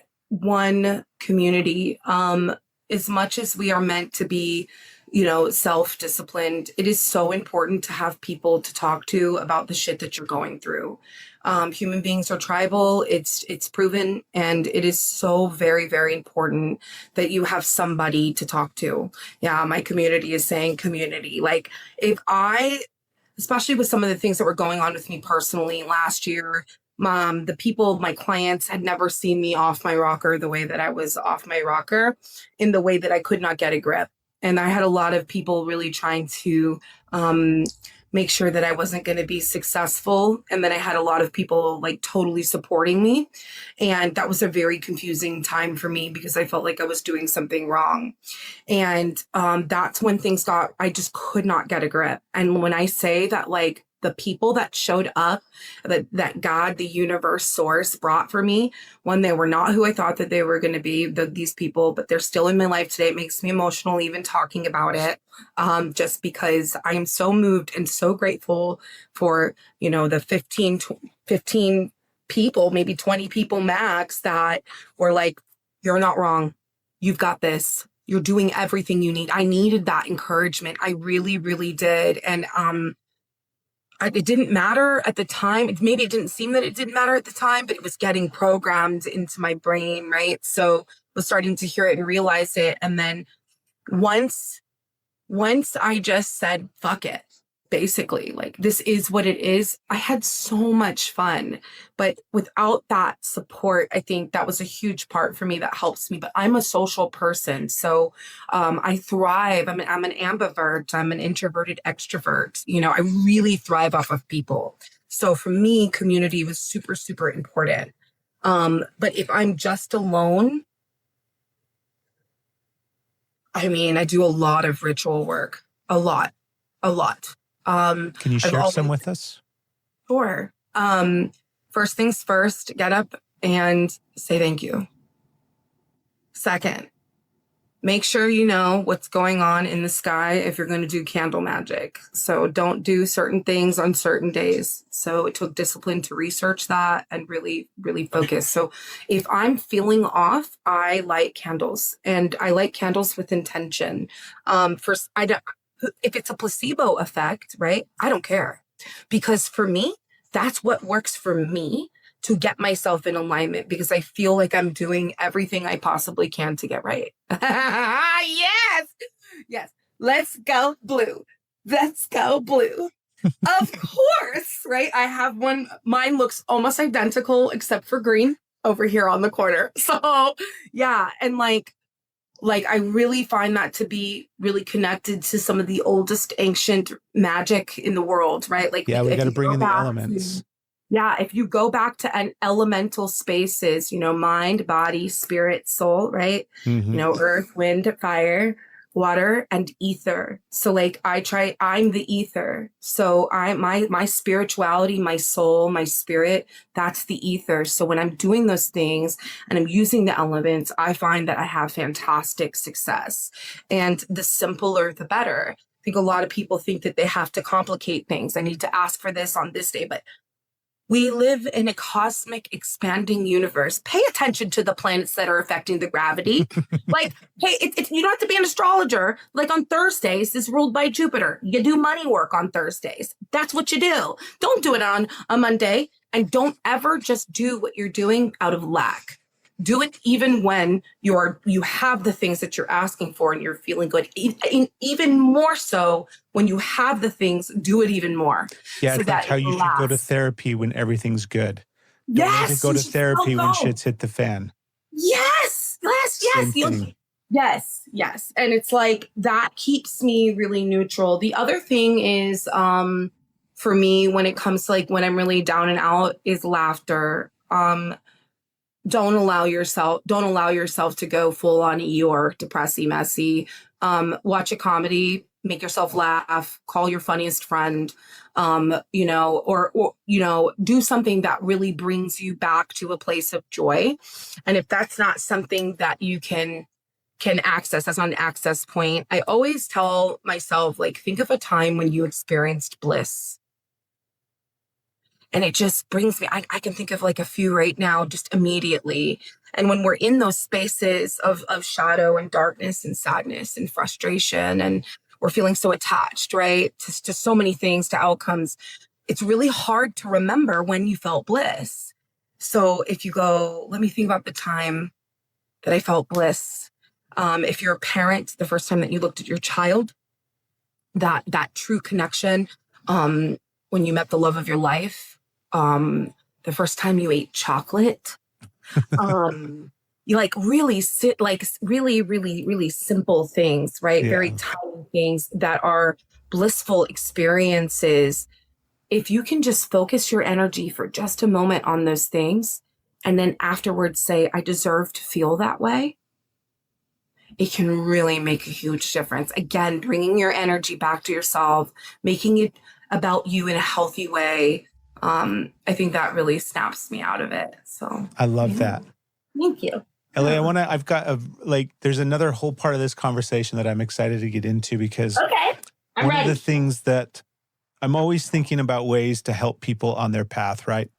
community. As much as we are meant to be, self-disciplined, it is so important to have people to talk to about the shit that you're going through. Human beings are tribal. It's proven. And it is so very, very important that you have somebody to talk to. Yeah. My community is saying community. Like especially with some of the things that were going on with me personally last year, the people, my clients had never seen me off my rocker the way that I was off my rocker, in the way that I could not get a grip. And I had a lot of people really trying to make sure that I wasn't going to be successful. And then I had a lot of people like totally supporting me. And that was a very confusing time for me because I felt like I was doing something wrong. And that's when I just could not get a grip. And when I say that, like, the people that showed up, that God, the universe, source brought for me, when they were not who I thought that they were going to be, these people, but they're still in my life today. It makes me emotional even talking about it, just because I am so moved and so grateful for, the 15 people, maybe 20 people max, that were like, you're not wrong. You've got this. You're doing everything you need. I needed that encouragement. I really, really did. And, it didn't matter at the time. Maybe it didn't seem that it didn't matter at the time, but it was getting programmed into my brain, right? So I was starting to hear it and realize it. And then once I just said, fuck it, basically, like, this is what it is, I had so much fun. But without that support, I think that was a huge part for me that helps me. But I'm a social person. So I thrive. I'm an ambivert. I'm an introverted extrovert. I really thrive off of people. So for me, community was super, super important. But if I'm just alone, I do a lot of ritual work, a lot. Can you share some with us? Sure. First things first, get up and say thank you. Second, make sure you know what's going on in the sky if you're going to do candle magic. So don't do certain things on certain days. So it took discipline to research that and really, really focus. So if I'm feeling off, I light candles, and I light candles with intention. First, if it's a placebo effect, right? I don't care, because for me, that's what works for me to get myself in alignment because I feel like I'm doing everything I possibly can to get right. Yes. Yes. Let's go blue. Let's go blue. Of course, right? I have one. Mine looks almost identical except for green over here on the corner. So yeah. And like I really find that to be really connected to some of the oldest ancient magic in the world, right? Like, yeah, we got to bring in the back elements. yeah, if you go back to an elemental spaces, you know, mind, body, spirit, soul, right? Mm-hmm. You know, earth, wind, fire, water, and ether. So like I'm the ether. So my spirituality, my soul, my spirit, that's the ether. So when I'm doing those things and I'm using the elements, I find that I have fantastic success. And the simpler, the better. I think a lot of people think that they have to complicate things. I need to ask for this on this day, but we live in a cosmic expanding universe. Pay attention to the planets that are affecting the gravity. Like, hey, you don't have to be an astrologer. Like on Thursdays is ruled by Jupiter. You do money work on Thursdays. That's what you do. Don't do it on a Monday. And don't ever just do what you're doing out of lack. Do it even when you have the things that you're asking for and you're feeling good. Even more so when you have the things, do it even more. Yeah, so it's like how you should go to therapy when everything's good. Yes. Don't go to therapy when shit's hit the fan. Yes. Yes. And it's like that keeps me really neutral. The other thing is for me when it comes to like when I'm really down and out is laughter. Don't allow yourself to go full on Eeyore, depressy, messy. Watch a comedy, make yourself laugh, call your funniest friend, you know, or, you know, do something that really brings you back to a place of joy. And if that's not something that you can access, that's not an access point. I always tell myself, like, think of a time when you experienced bliss. And it just brings me, I can think of like a few right now, just immediately. And when we're in those spaces of shadow and darkness and sadness and frustration, and we're feeling so attached, right? To so many things, to outcomes, it's really hard to remember when you felt bliss. So if you go, let me think about the time that I felt bliss. If you're a parent, the first time that you looked at your child, that true connection, when you met the love of your life, the first time you ate chocolate, you like really really simple things, right? Yeah. Very tiny things that are blissful experiences. If you can just focus your energy for just a moment on those things, and then afterwards say, I deserve to feel that way, it can really make a huge difference. Again, bringing your energy back to yourself, making it about you in a healthy way. I think that really snaps me out of it. So I love that. Thank you. Ellie, I've got there's another whole part of this conversation that I'm excited to get into because I'm ready. Of the things that I'm always thinking about ways to help people on their path, right?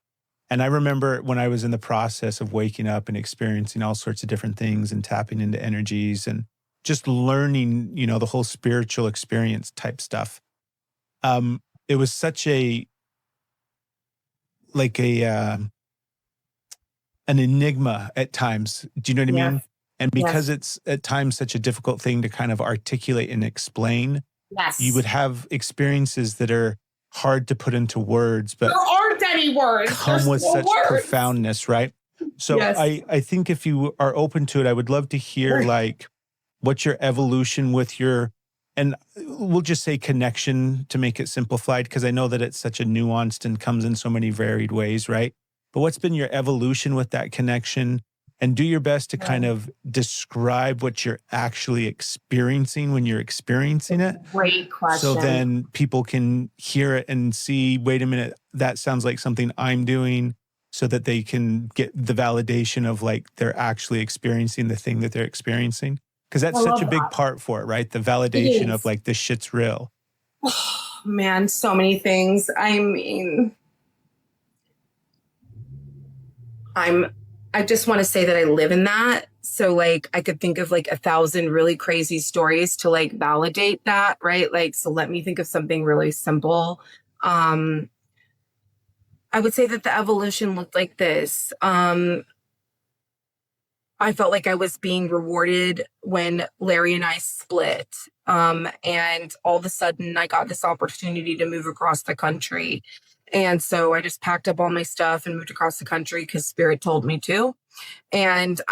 And I remember when I was in the process of waking up and experiencing all sorts of different things and tapping into energies and just learning, you know, the whole spiritual experience type stuff. It was such an enigma at times. Do you know what I mean? And because it's at times such a difficult thing to kind of articulate and explain, you would have experiences that are hard to put into words, but there aren't any words. Come with such profoundness, right? So I think if you are open to it, I would love to hear like what's your evolution with your, and we'll just say connection to make it simplified, because I know that it's such a nuanced and comes in so many varied ways, right? But what's been your evolution with that connection? And do your best to kind of describe what you're actually experiencing when you're experiencing it. Great question. So then people can hear it and see, wait a minute, that sounds like something I'm doing, so that they can get the validation of like they're actually experiencing the thing that they're experiencing. Because that's such a big part for it, right? The validation of like, this shit's real. Oh, man, so many things. I mean, I just want to say that I live in that. So like, I could think of like 1,000 really crazy stories to like validate that, right? Like, so let me think of something really simple. I I would say that the evolution looked like this. I felt like I was being rewarded when Larry and I split. And all of a sudden I got this opportunity to move across the country. And so I just packed up all my stuff and moved across the country because Spirit told me to. And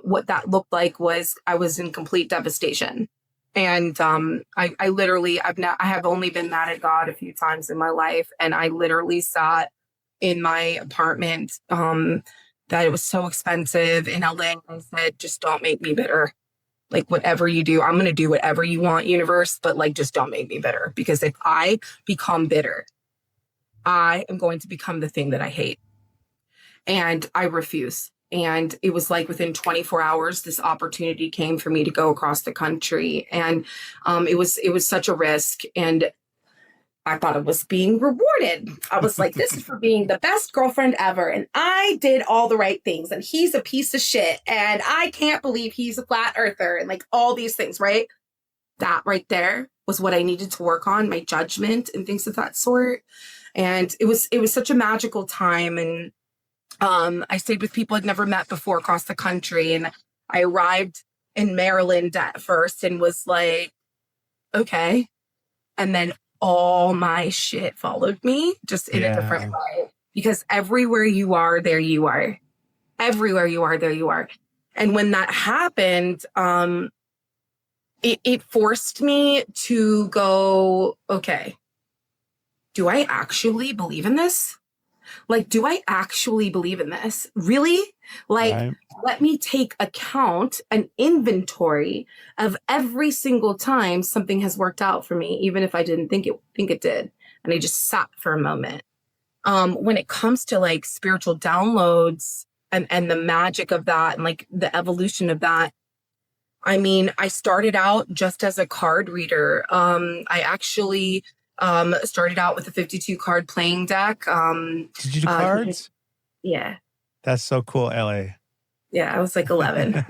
what that looked like was I was in complete devastation. And I have only been mad at God a few times in my life. And I literally sat in my apartment that it was so expensive in LA. And I said, just don't make me bitter. Like, whatever you do, I'm going to do whatever you want, universe, but like, just don't make me bitter. Because if I become bitter, I am going to become the thing that I hate. And I refuse. And it was like within 24 hours, this opportunity came for me to go across the country. And it was such a risk. And I thought it was being rewarded. I was like, this is for being the best girlfriend ever. And I did all the right things. And he's a piece of shit. And I can't believe he's a flat earther. And like all these things, right? That right there was what I needed to work on, my judgment and things of that sort. And it was such a magical time. And I stayed with people I'd never met before across the country. And I arrived in Maryland at first and was like, okay. And then all my shit followed me just in a different way, because everywhere you are, there you are. Everywhere you are, there you are. And when that happened, it forced me to go, okay, do I actually believe in this? Like, do I actually believe in this? Really? Like, let me take account, an inventory of every single time something has worked out for me, even if I didn't think it did. And I just sat for a moment. When it comes to like spiritual downloads and the magic of that and like the evolution of that, I mean, I started out just as a card reader. I actually started out with a 52 card playing deck. Did you do cards? Yeah. That's so cool, Ellie. Yeah, I was like 11.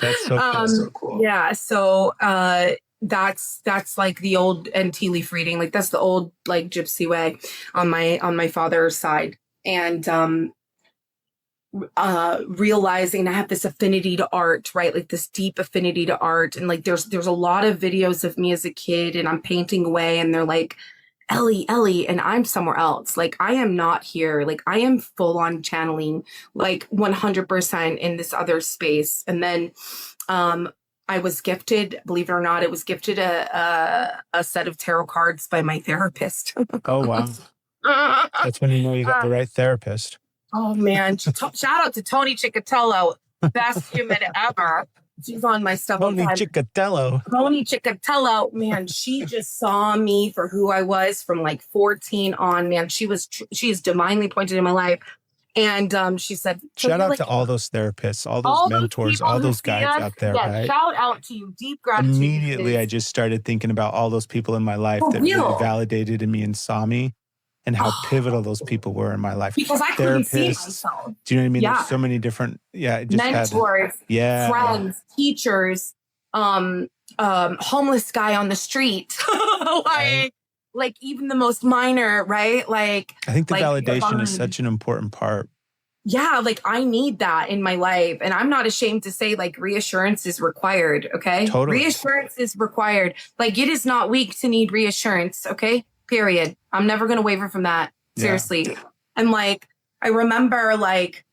That's so cool. Yeah, so that's like the old and tea leaf reading. Like that's the old like gypsy way on my father's side. And realizing I have this affinity to art, right? Like this deep affinity to art. And like there's a lot of videos of me as a kid and I'm painting away and they're like, Ellie, and I'm somewhere else. Like I am not here. Like I am full on channeling like 100% in this other space. And then I was gifted, believe it or not, a set of tarot cards by my therapist. Oh, wow. That's when you know you got the right therapist. Oh, man. Shout out to Tony Ciccatello, best human ever. She's on my stuff. Tony Ciccatello, man, she just saw me for who I was from like 14 on, man. She is divinely pointed in my life. And she said, shout out to all those therapists, all those mentors, all those guides out there, right? Shout out to you. Deep gratitude. Immediately, I just started thinking about all those people in my life that really validated me and saw me. And how pivotal those people were in my life. Because I couldn't see myself. Do you know what I mean? Yeah. There's so many different, mentors, friends, teachers, homeless guy on the street, like even the most minor, right? Like I think the validation is such an important part. Yeah, like I need that in my life, and I'm not ashamed to say like reassurance is required. Okay, totally. Reassurance is required. Like it is not weak to need reassurance. Okay. Period. I'm never going to waver from that. Seriously. Yeah. And like, I remember like,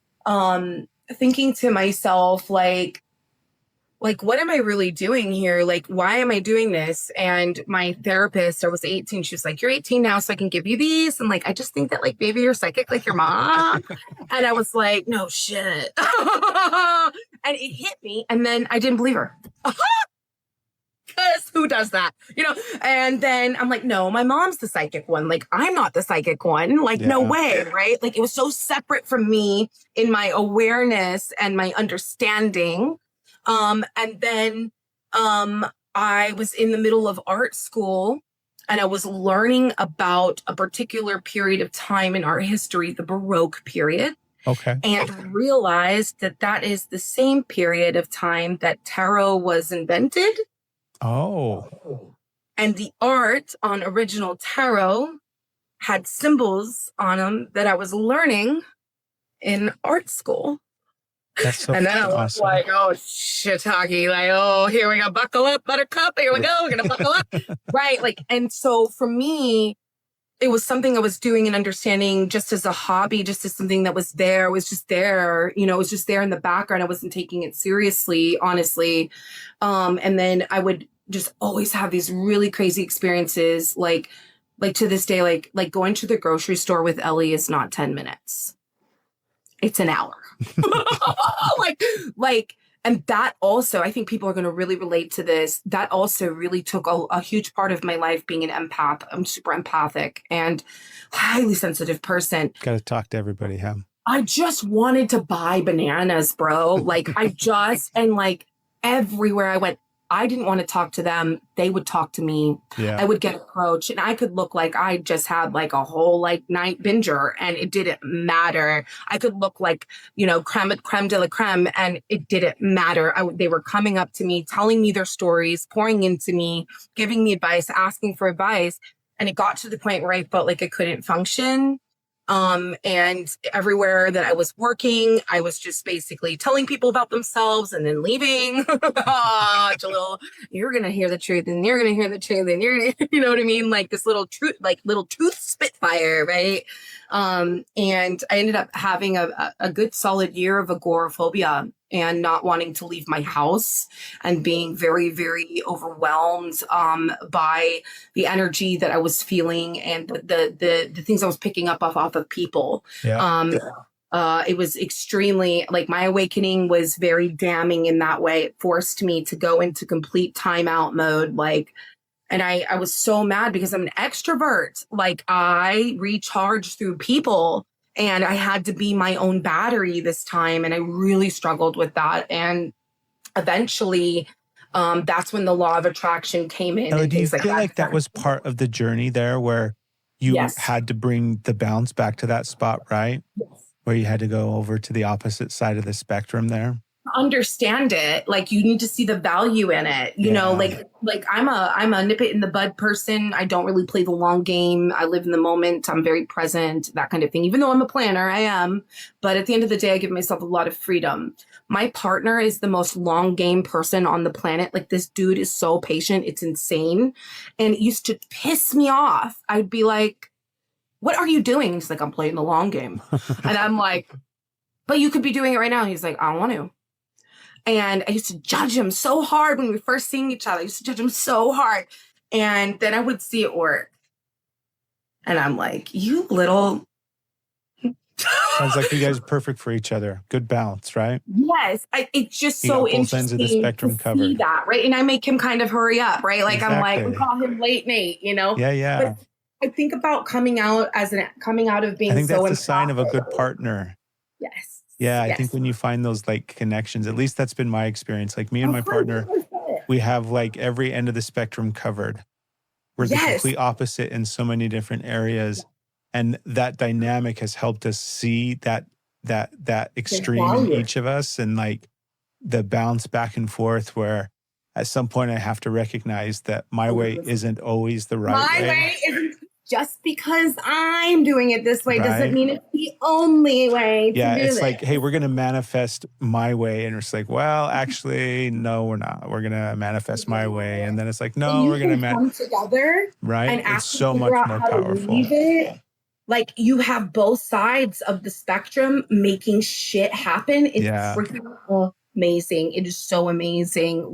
thinking to myself, like, what am I really doing here? Like, why am I doing this? And my therapist, I was 18. She was like, you're 18 now, so I can give you these. And like, I just think that like, maybe you're psychic, like your mom. And I was like, no shit. And it hit me. And then I didn't believe her. Because who does that? You know? And then I'm like, no, my mom's the psychic one. Like, I'm not the psychic one. Like, no way, right? Like, it was so separate from me in my awareness and my understanding. And then I was in the middle of art school and I was learning about a particular period of time in art history, the Baroque period. Okay. And realized that that is the same period of time that tarot was invented. Oh. And the art on original tarot had symbols on them that I was learning in art school. That's so And then I was awesome. like, oh, shiitake. Like, oh, here we go. Buckle up, buttercup. Here we go. We're going to buckle up. Right. Like, and so for me, it was something I was doing and understanding just as a hobby, just as something that was there. It was just there. You know, it was just there in the background. I wasn't taking it seriously, honestly. And then I would just always have these really crazy experiences. Like to this day, like going to the grocery store with Ellie is not 10 minutes. It's an hour. And that also, I think people are going to really relate to this. That also really took a huge part of my life being an empath. I'm super empathic and highly sensitive person. Got to talk to everybody, huh? I just wanted to buy bananas, bro. And everywhere I went, I didn't want to talk to them. They would talk to me. Yeah. I would get approached and I could look like I just had like a whole night binger and it didn't matter. I could look like, creme de la creme and it didn't matter. They were coming up to me, telling me their stories, pouring into me, giving me advice, asking for advice. And it got to the point where I felt like I couldn't function. And everywhere that I was working, I was just basically telling people about themselves and then leaving. Jalil, you're going to hear the truth and you're going to hear the truth and you're going to, you know what I mean? Like this little truth spitfire. Right. And I ended up having a good solid year of agoraphobia and not wanting to leave my house and being very, very overwhelmed by the energy that I was feeling and the things I was picking up off of people. Yeah. It was extremely, my awakening was very damning in that way. It forced me to go into complete timeout mode. And I was so mad because I'm an extrovert. I recharge through people. And I had to be my own battery this time. And I really struggled with that. And eventually, that's when the law of attraction came in. Ellie, do you feel like that was part of the journey there where you had to bring the balance back to that spot, right? Yes. Where you had to go over to the opposite side of the spectrum there? Understand it. You need to see the value in it. You know, I'm a nip it in the bud person. I don't really play the long game. I live in the moment. I'm very present, that kind of thing. Even though I'm a planner, I am. But at the end of the day, I give myself a lot of freedom. My partner is the most long game person on the planet. This dude is so patient. It's insane. And it used to piss me off. I'd be like, what are you doing? He's like, I'm playing the long game. And I'm like, but you could be doing it right now. He's like, I don't want to. And I used to judge him so hard when we were first seeing each other. I used to judge him so hard. And then I would see it work. And I'm like, you little. Sounds like you guys are perfect for each other. Good balance, right? Yes. It's just you so got both interesting ends of the spectrum to covered. see that, right? And I make him kind of hurry up, right? Exactly. I'm like, we call him late Nate, Yeah. But I think about coming out of being I think so that's a sign of a good partner. Yes. Yeah, I think when you find those connections, at least that's been my experience. Me and my partner, we have every end of the spectrum covered. We're the complete opposite in so many different areas. And that dynamic has helped us see that extreme in each of us and the bounce back and forth where at some point I have to recognize that my way isn't always the right way. My way isn't. Just because I'm doing it this way doesn't mean it's the only way to do it's this. hey, we're going to manifest my way. And it's well, actually, no, we're not. We're going to manifest my way. And then it's no, we're going to come together. Right? And it's so much more powerful. You have both sides of the spectrum making shit happen. It's freaking amazing. It is so amazing.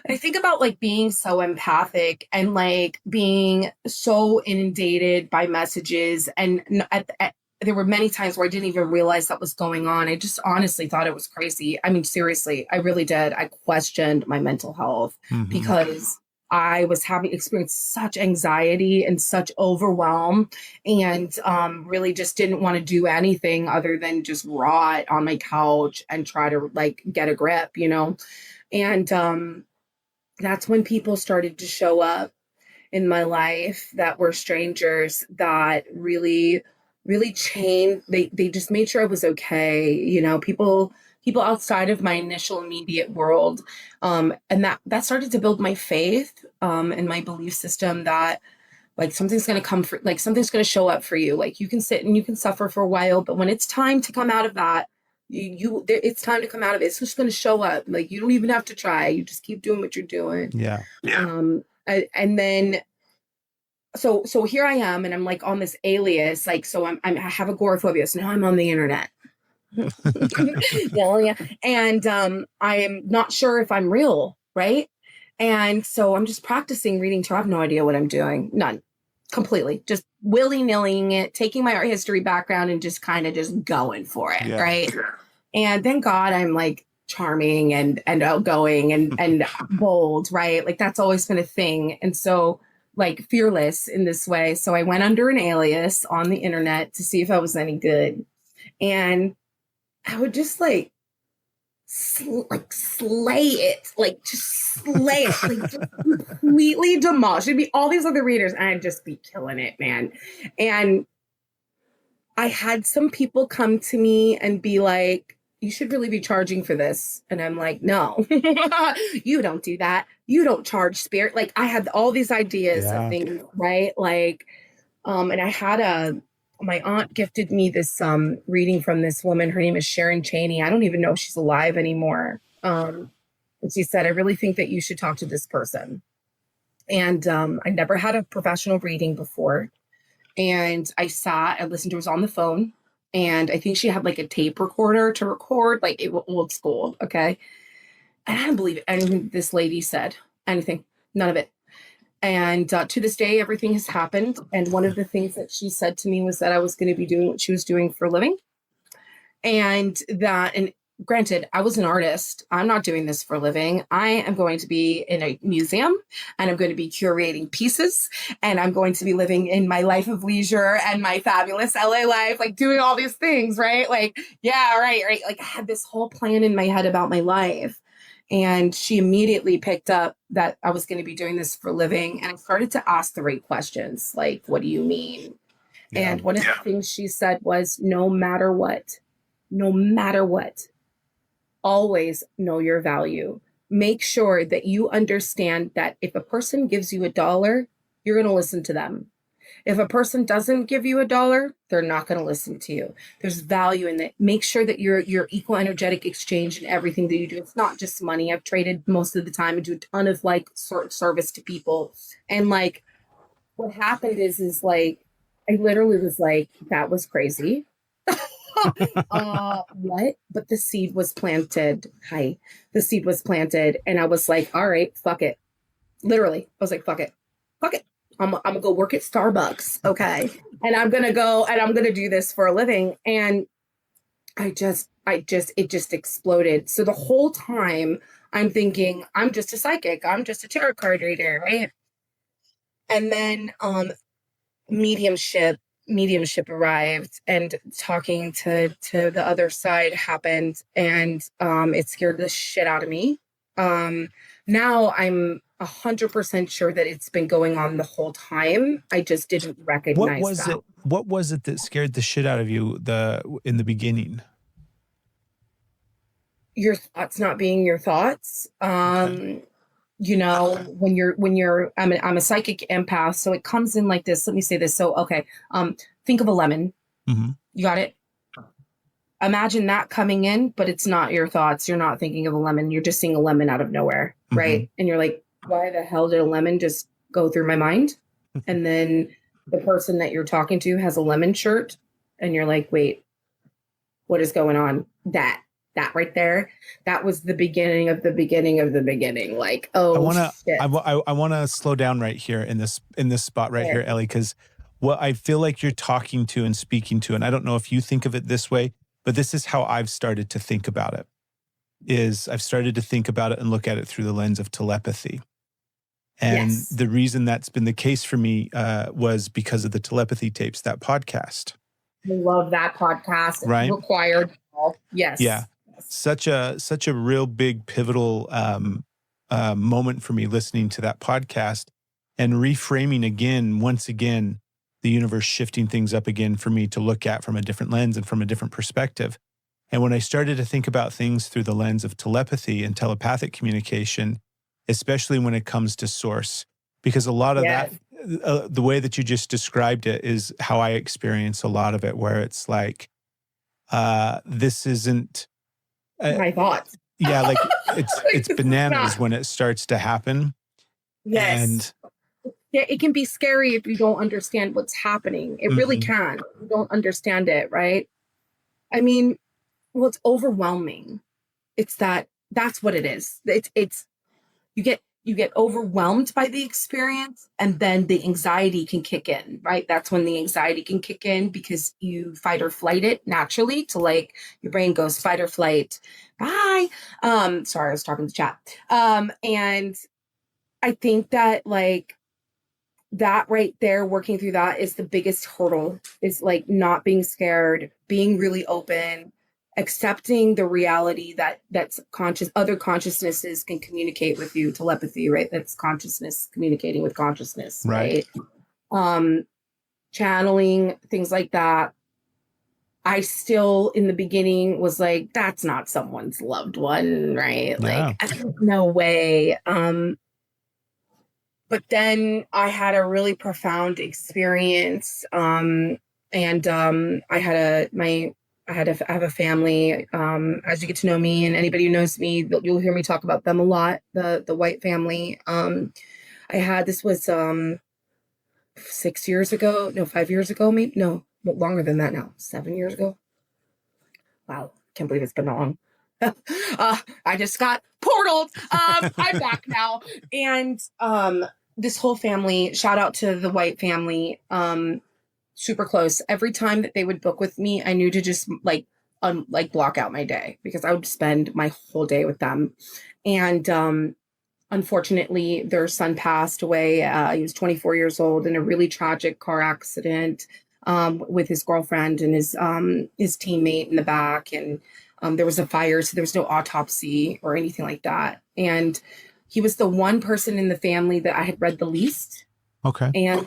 I think about being so empathic and being so inundated by messages. And there were many times where I didn't even realize that was going on. I just honestly thought it was crazy. I mean, seriously, I really did. I questioned my mental health because I was experienced such anxiety and such overwhelm and really just didn't want to do anything other than just rot on my couch and try to get a grip, And that's when people started to show up in my life that were strangers that really, really changed. They just made sure I was okay. People outside of my initial immediate world. And that started to build my faith and my belief system that Like something's going to come for, like something's going to show up for you. Like you can sit and you can suffer for a while, but when it's time to come out of that, it's time to come out of it. It's just going to show up. Like you don't even have to try. You just keep doing what you're doing. Yeah. And then, so here I am, and I'm like on this Alias, like, so I have agoraphobia. So now I'm on the internet. Yeah. And I am not sure if I'm real, right? And so I'm just practicing reading tarot. I have no idea what I'm doing. None. Completely. Just willy-nillying it, taking my art history background and just kind of just going for it, right? And thank God I'm like charming and outgoing and bold, right? Like that's always been a thing. And so like fearless in this way. So I went under an alias on the internet to see if I was any good. And I would just like slay it, like just slay it, like just completely demolish. It'd be all these other readers and I'd just be killing it, man. And I had some people come to me and be like, you should really be charging for this. And I'm like, no, you don't do that. You don't charge spirit. Like I had all these ideas of things, right? Like, and I had my aunt gifted me this reading from this woman. Her name is Sharon Chaney. I don't even know if she's alive anymore. And she said, I really think that you should talk to this person. And I never had a professional reading before. And I listened to her, was on the phone. And I think she had like a tape recorder to record, like it was old school. Okay. And I don't believe anything this lady said, anything, none of it. And to this day, everything has happened. And one of the things that she said to me was that I was going to be doing what she was doing for a living. And granted, I was an artist. I'm not doing this for a living. I am going to be in a museum and I'm going to be curating pieces and I'm going to be living in my life of leisure and my fabulous LA life, like doing all these things, right? Like, yeah, right. Like I had this whole plan in my head about my life. And she immediately picked up that I was going to be doing this for a living. And I started to ask the right questions. Like, what do you mean? Yeah. And one of the things she said was, no matter what, always know your value. Make sure that you understand that if a person gives you $1, you're going to listen to them. If a person doesn't give you $1, they're not going to listen to you. There's value in that. Make sure that you're equal energetic exchange in everything that you do. It's not just money. I've traded most of the time and do a ton of like service to people. And like what happened is like, I literally was like, that was crazy. What? But the seed was planted. The seed was planted. And I was like, all right, fuck it. Literally. I was like, fuck it. I'm gonna go work at Starbucks. Okay. And I'm gonna go and I'm gonna do this for a living. And it just exploded. So the whole time I'm thinking, I'm just a psychic. I'm just a tarot card reader. Right. And then, mediumship arrived and talking to the other side happened. And, it scared the shit out of me. Now I'm 100% sure that it's been going on the whole time. I just didn't recognize that. What was it that scared the shit out of you in the beginning? Your thoughts not being your thoughts. Okay. You know, I'm a psychic empath, so it comes in like this. Let me say this. So, okay. Think of a lemon. Mm-hmm. You got it? Imagine that coming in, but it's not your thoughts. You're not thinking of a lemon. You're just seeing a lemon out of nowhere, right? Mm-hmm. And you're like, why the hell did a lemon just go through my mind? And then the person that you're talking to has a lemon shirt, and you're like, wait, what is going on? That right there, that was the beginning of the beginning of the beginning. Like, oh, I want to slow down right here in this spot right here, Ellie, because what I feel like you're talking to and speaking to, and I don't know if you think of it this way, but this is how I've started to think about it, is I've started to think about it and look at it through the lens of telepathy. And the reason that's been the case for me was because of the telepathy tapes, that podcast. I love that podcast. Right? Required. Yes. Yeah. Such a real big pivotal moment for me listening to that podcast and reframing once again, the universe shifting things up again for me to look at from a different lens and from a different perspective. And when I started to think about things through the lens of telepathy and telepathic communication, especially when it comes to source, because a lot of the way that you just described it is how I experience a lot of it, where it's like, this isn't My thoughts. yeah, like it's It's bananas not. when it starts to happen. Yes. And Yeah, it can be scary if you don't understand what's happening. It really can. You don't understand it, right? I mean, well, it's overwhelming. That's what it is. It's you get overwhelmed by the experience, and then the anxiety can kick in, right? That's when the anxiety can kick in because you fight or flight it naturally to like your brain goes fight or flight. Bye. Sorry, I was talking to chat. And I think that like that right there, working through that is the biggest hurdle, is like not being scared, being really open, accepting the reality that that's other consciousnesses can communicate with you, telepathy, right? That's consciousness communicating with consciousness, right? Channeling, things like that. I still in the beginning was like, that's not someone's loved one, right? Yeah. Like, no way. But then I had a really profound experience. I have a family. As you get to know me, and anybody who knows me, you'll hear me talk about them a lot. The White family. This was 6 years ago. No, 5 years ago. Maybe no, longer than that now. 7 years ago. Wow, can't believe it's been that long. I just got portaled. I'm back now. And this whole family, shout out to the White family, super close. Every time that they would book with me, I knew to just like block out my day, because I would spend my whole day with them. And unfortunately, their son passed away. He was 24 years old in a really tragic car accident with his girlfriend and his teammate in the back. And there was a fire, so there was no autopsy or anything like that. And he was the one person in the family that I had read the least. Okay. And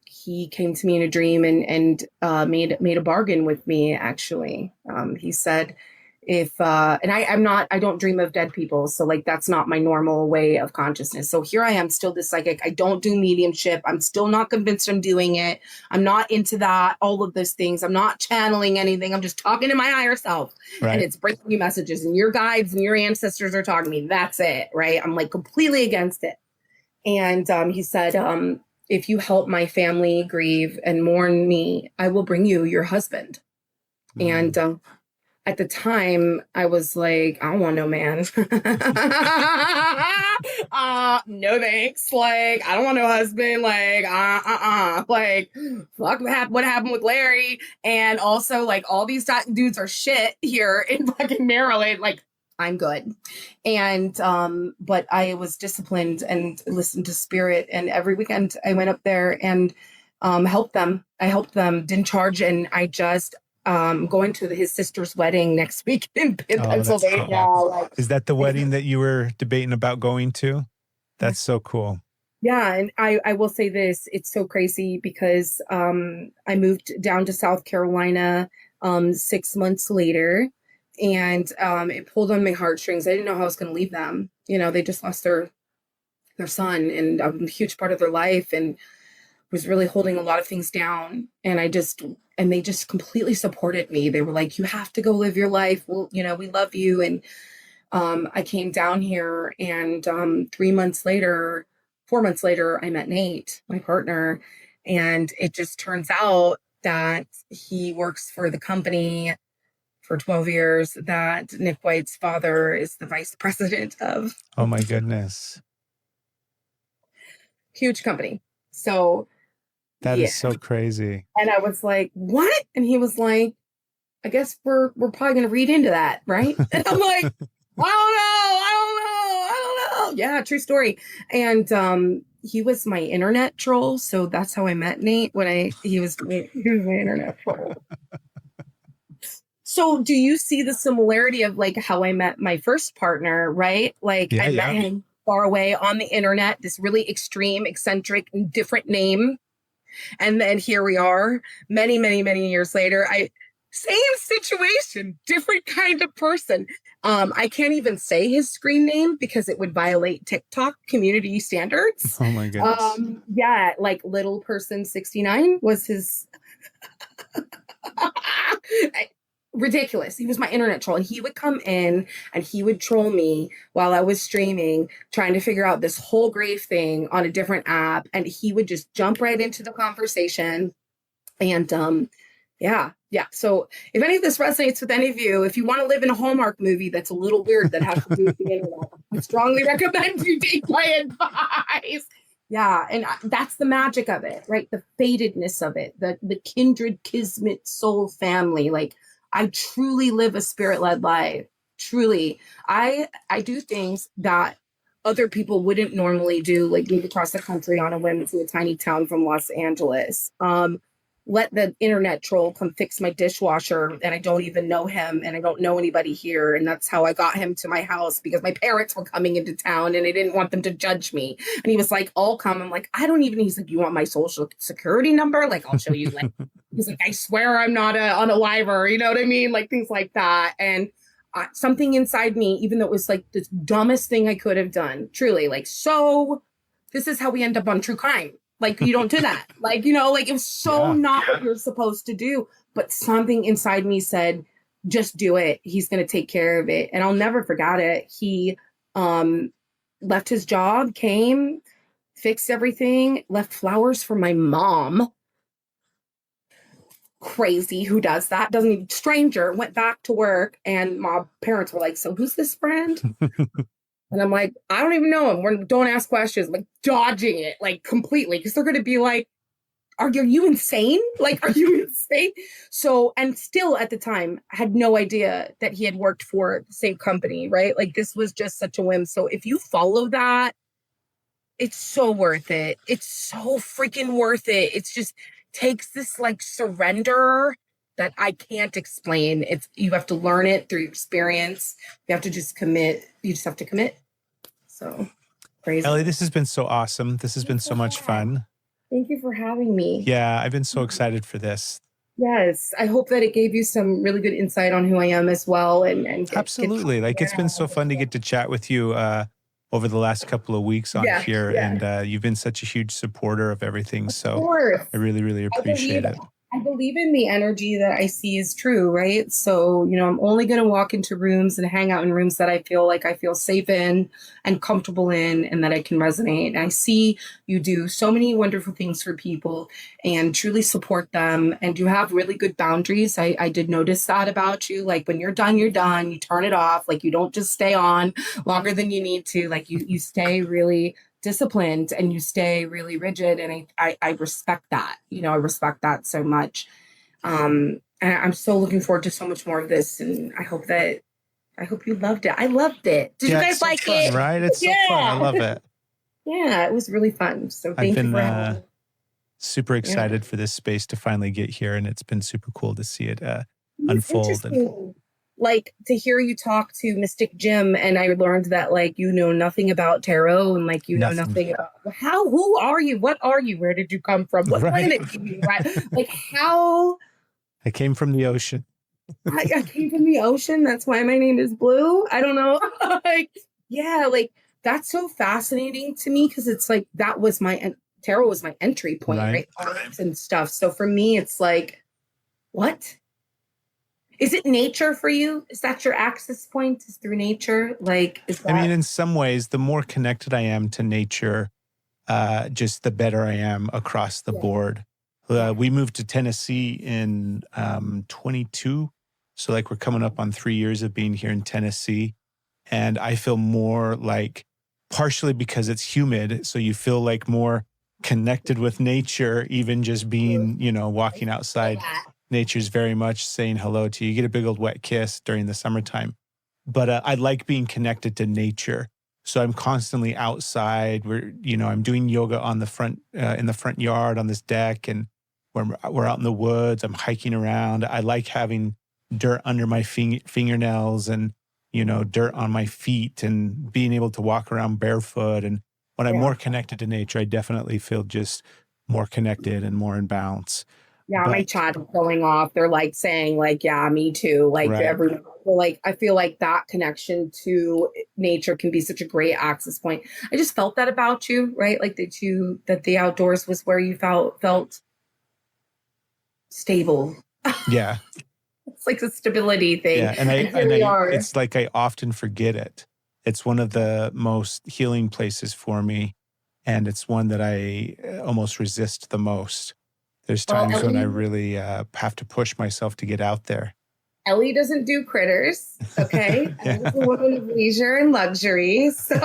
he came to me in a dream and made a bargain with me, actually. He said, I don't dream of dead people. So like, that's not my normal way of consciousness. So here I am, still this psychic. I don't do mediumship. I'm still not convinced I'm doing it. I'm not into that, all of those things. I'm not channeling anything. I'm just talking to my higher self. Right. And it's bringing you messages, and your guides and your ancestors are talking to me. That's it. Right. I'm like completely against it. And he said, if you help my family grieve and mourn me, I will bring you your husband. And at the time, I was like, I don't want no man. No thanks. Like, I don't want no husband. Like, like, fuck what happened with Larry. And also, like, all these dudes are shit here in fucking Maryland. Like, I'm good. And but I was disciplined and listened to spirit. And every weekend I went up there and helped them. I helped them, didn't charge. And I just going to his sister's wedding next week in Pennsylvania. Cool. Like, is that the wedding that you were debating about going to? That's so cool. Yeah. And I will say this, it's so crazy because I moved down to South Carolina 6 months later. And it pulled on my heartstrings. I didn't know how I was going to leave them. You know, they just lost their son, and I'm a huge part of their life, and was really holding a lot of things down. And they just completely supported me. They were like, you have to go live your life. Well, you know, we love you. And I came down here, and 4 months later, I met Nate, my partner. And it just turns out that he works for the company for 12 years that Nick White's father is the vice president of. Oh my goodness. Huge company. So that is so crazy. And I was like, what? And he was like, I guess we're probably going to read into that, right? And I'm like, I don't know. Yeah, true story. And he was my internet troll. So that's how I met Nate he was my internet troll. So do you see the similarity of like how I met my first partner, right? Like I met him far away on the internet, this really extreme, eccentric, different name. And then here we are many, many, many years later. Same situation, different kind of person. I can't even say his screen name because it would violate TikTok community standards. Oh my goodness. Yeah, like Little Person 69 was his ridiculous. He was my internet troll. And he would come in and he would troll me while I was streaming, trying to figure out this whole grave thing on a different app. And he would just jump right into the conversation. And yeah. So if any of this resonates with any of you, if you want to live in a Hallmark movie that's a little weird that has to do with the internet, I strongly recommend you take my advice. Yeah, and that's the magic of it, right? The fatedness of it, the kindred, kismet, soul family. Like, I truly live a spirit-led life. Truly. I do things that other people wouldn't normally do, like move across the country on a whim to a tiny town from Los Angeles. Let the internet troll come fix my dishwasher, and I don't even know him, and I don't know anybody here. And that's how I got him to my house, because my parents were coming into town and I didn't want them to judge me. And he was like, I'll come. I'm like, I don't even, he's like, you want my social security number? Like, I'll show you. Like, he's like, I swear I'm not on a liver. You know what I mean? Like, things like that. And something inside me, even though it was like the dumbest thing I could have done, truly, like, so this is how we end up on true crime. Like, you don't do that. Like, you know, like, it was so not what you're supposed to do. But something inside me said, just do it. He's going to take care of it. And I'll never forget it. He left his job, came, fixed everything, left flowers for my mom. Crazy. Who does that? Doesn't even, stranger, went back to work. And my parents were like, so who's this friend? And I'm like, I don't even know him. Don't ask questions. I'm like, dodging it, like, completely. Because they're going to be like, are you insane? Like, are you insane? So, and still at the time, I had no idea that he had worked for the same company, right? Like, this was just such a whim. So if you follow that, it's so worth it. It's so freaking worth it. It's just takes this, like, surrender that I can't explain. You have to learn it through experience. You have to just commit. You just have to commit. So crazy. Ellie, this has been so awesome. This has been so much fun. Thank you for having me. Yeah, I've been so excited for this. Yes. I hope that it gave you some really good insight on who I am as well. And absolutely. Like, it's been so fun to get to chat with you over the last couple of weeks on here. Yeah. And you've been such a huge supporter of everything. So I really, really appreciate it. I believe in the energy that I see is true, right? So, you know, I'm only going to walk into rooms and hang out in rooms that I feel safe in and comfortable in, and that I can resonate. And I see you do so many wonderful things for people and truly support them. And you have really good boundaries. I did notice that about you. Like, when you're done, you're done. You turn it off. Like, you don't just stay on longer than you need to. Like, you stay really disciplined and you stay really rigid. And I respect that. You know, I respect that so much. And I'm so looking forward to so much more of this. And I hope you loved it. I loved it. Did you guys like it? Right? It's so fun. I love it. Yeah, it was really fun. So thank you for having me. Super excited for this space to finally get here. And it's been super cool to see it unfold. And like, to hear you talk to Mystic Jim, and I learned that, like, you know nothing about tarot, and, like, you know nothing about who are you? What are you? Where did you come from? What planet did you ride? Like, how? I came from the ocean. I came from the ocean. That's why my name is Blue. I don't know. Like, yeah, like, that's so fascinating to me, because it's like, that was tarot was my entry point, right? Arts and stuff. So for me, it's like, what? Is it nature for you? Is that your access point, is through nature? Like, is that... I mean, in some ways, the more connected I am to nature, just the better I am across the board. We moved to Tennessee in 22. So, like, we're coming up on 3 years of being here in Tennessee. And I feel more like, partially because it's humid, so you feel like more connected with nature, even just being, you know, walking outside. Nature's very much saying hello to you. You get a big old wet kiss during the summertime. But I like being connected to nature. So I'm constantly outside. I'm doing yoga on the front, in the front yard on this deck, and we're out in the woods. I'm hiking around. I like having dirt under my fingernails and, you know, dirt on my feet, and being able to walk around barefoot. And when I'm more connected to nature, I definitely feel just more connected and more in balance. Yeah, my But chat is going off. They're like saying like, yeah, me too. Like right. everyone, like I feel like that connection to nature can be such a great access point. I just felt that about you, right? Like that the outdoors was where you felt stable. Yeah. It's like a stability thing. Yeah. And here we are. it's like I often forget it. It's one of the most healing places for me. And it's one that I almost resist the most. There's times when I really have to push myself to get out there. Ellie doesn't do critters, okay? Yeah. Ellie's a woman of leisure and luxury. So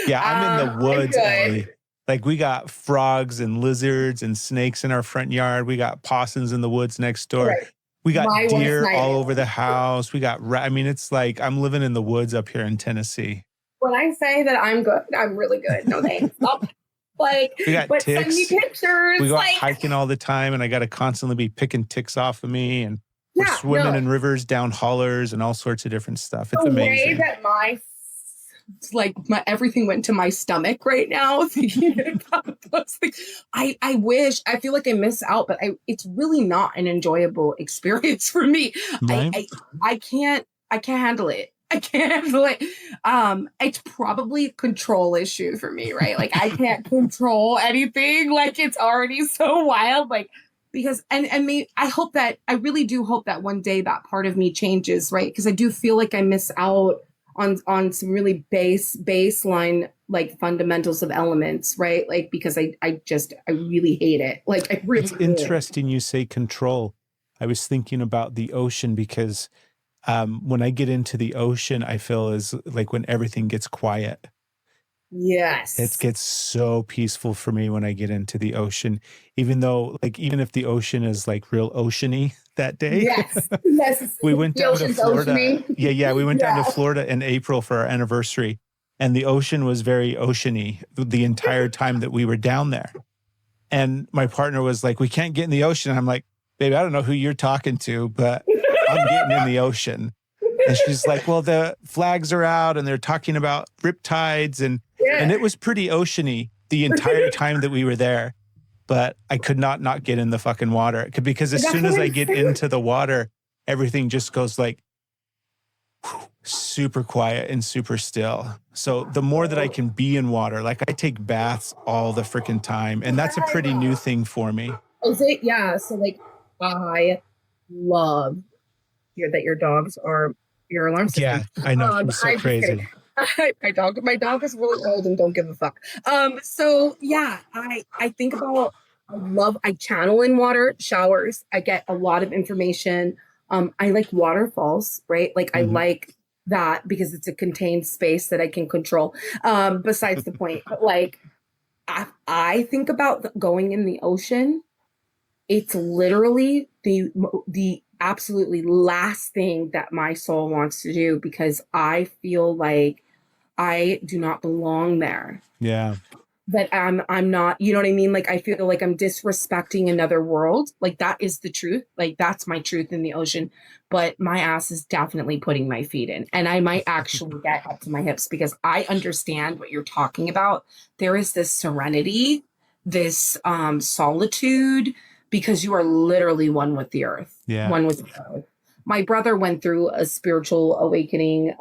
yeah, I'm in the woods, I'm Ellie. Like we got frogs and lizards and snakes in our front yard. We got possums in the woods next door. Right. We got My deer worst all nightmare. over the house. We got, I mean, it's like I'm living in the woods up here in Tennessee. When I say that I'm good, I'm really good. No thanks. Like, We got but ticks. send me pictures. We go out like, hiking all the time, and I got to constantly be picking ticks off of me. And we're yeah, swimming no. in rivers, down hollers, and all sorts of different stuff. It's The amazing. way that my everything went to my stomach right now thinking about those things. I wish, I feel like I miss out, but it's really not an enjoyable experience for me. Right? I can't handle it. I can't handle it. It's probably a control issue for me, right? Like I can't control anything. Like it's already so wild. Like because and me, I really do hope that one day that part of me changes, right? Because I do feel like I miss out on some really baseline like fundamentals of elements, right? Like because I really hate it. Like I really It's interesting you say control. I was thinking about the ocean because when I get into the ocean, I feel is like when everything gets quiet. Yes. It gets so peaceful for me when I get into the ocean, even though like, even if the ocean is like real oceany that day. Yes. Yes. We went The down to ocean's Florida. oceany. Yeah. We went down to Florida in April for our anniversary, and the ocean was very oceany the entire time that we were down there. And my partner was like, we can't get in the ocean. I'm like, baby, I don't know who you're talking to, but I'm getting in the ocean. And she's like, well, the flags are out and they're talking about riptides. And it was pretty oceany the entire time that we were there. But I could not get in the fucking water because as soon as I get into the water, everything just goes like super quiet and super still. So the more that I can be in water, like I take baths all the freaking time. And that's a pretty new thing for me. Is it? Yeah. So like I love that your dogs are your alarm system. Yeah, I know. It's so crazy. My dog is really old and don't give a fuck. So yeah, I think about, I channel in water showers. I get a lot of information. I like waterfalls, right? Like I like that because it's a contained space that I can control. Besides the point, like I think about going in the ocean. It's literally the absolutely last thing that my soul wants to do because I feel like I do not belong there. Yeah. That I'm not, you know what I mean? Like I feel like I'm disrespecting another world. Like that is the truth. Like that's my truth in the ocean. But my ass is definitely putting my feet in. And I might actually get up to my hips because I understand what you're talking about. There is this serenity, this solitude, because you are literally one with the earth. Yeah. One with the earth. My brother went through a spiritual awakening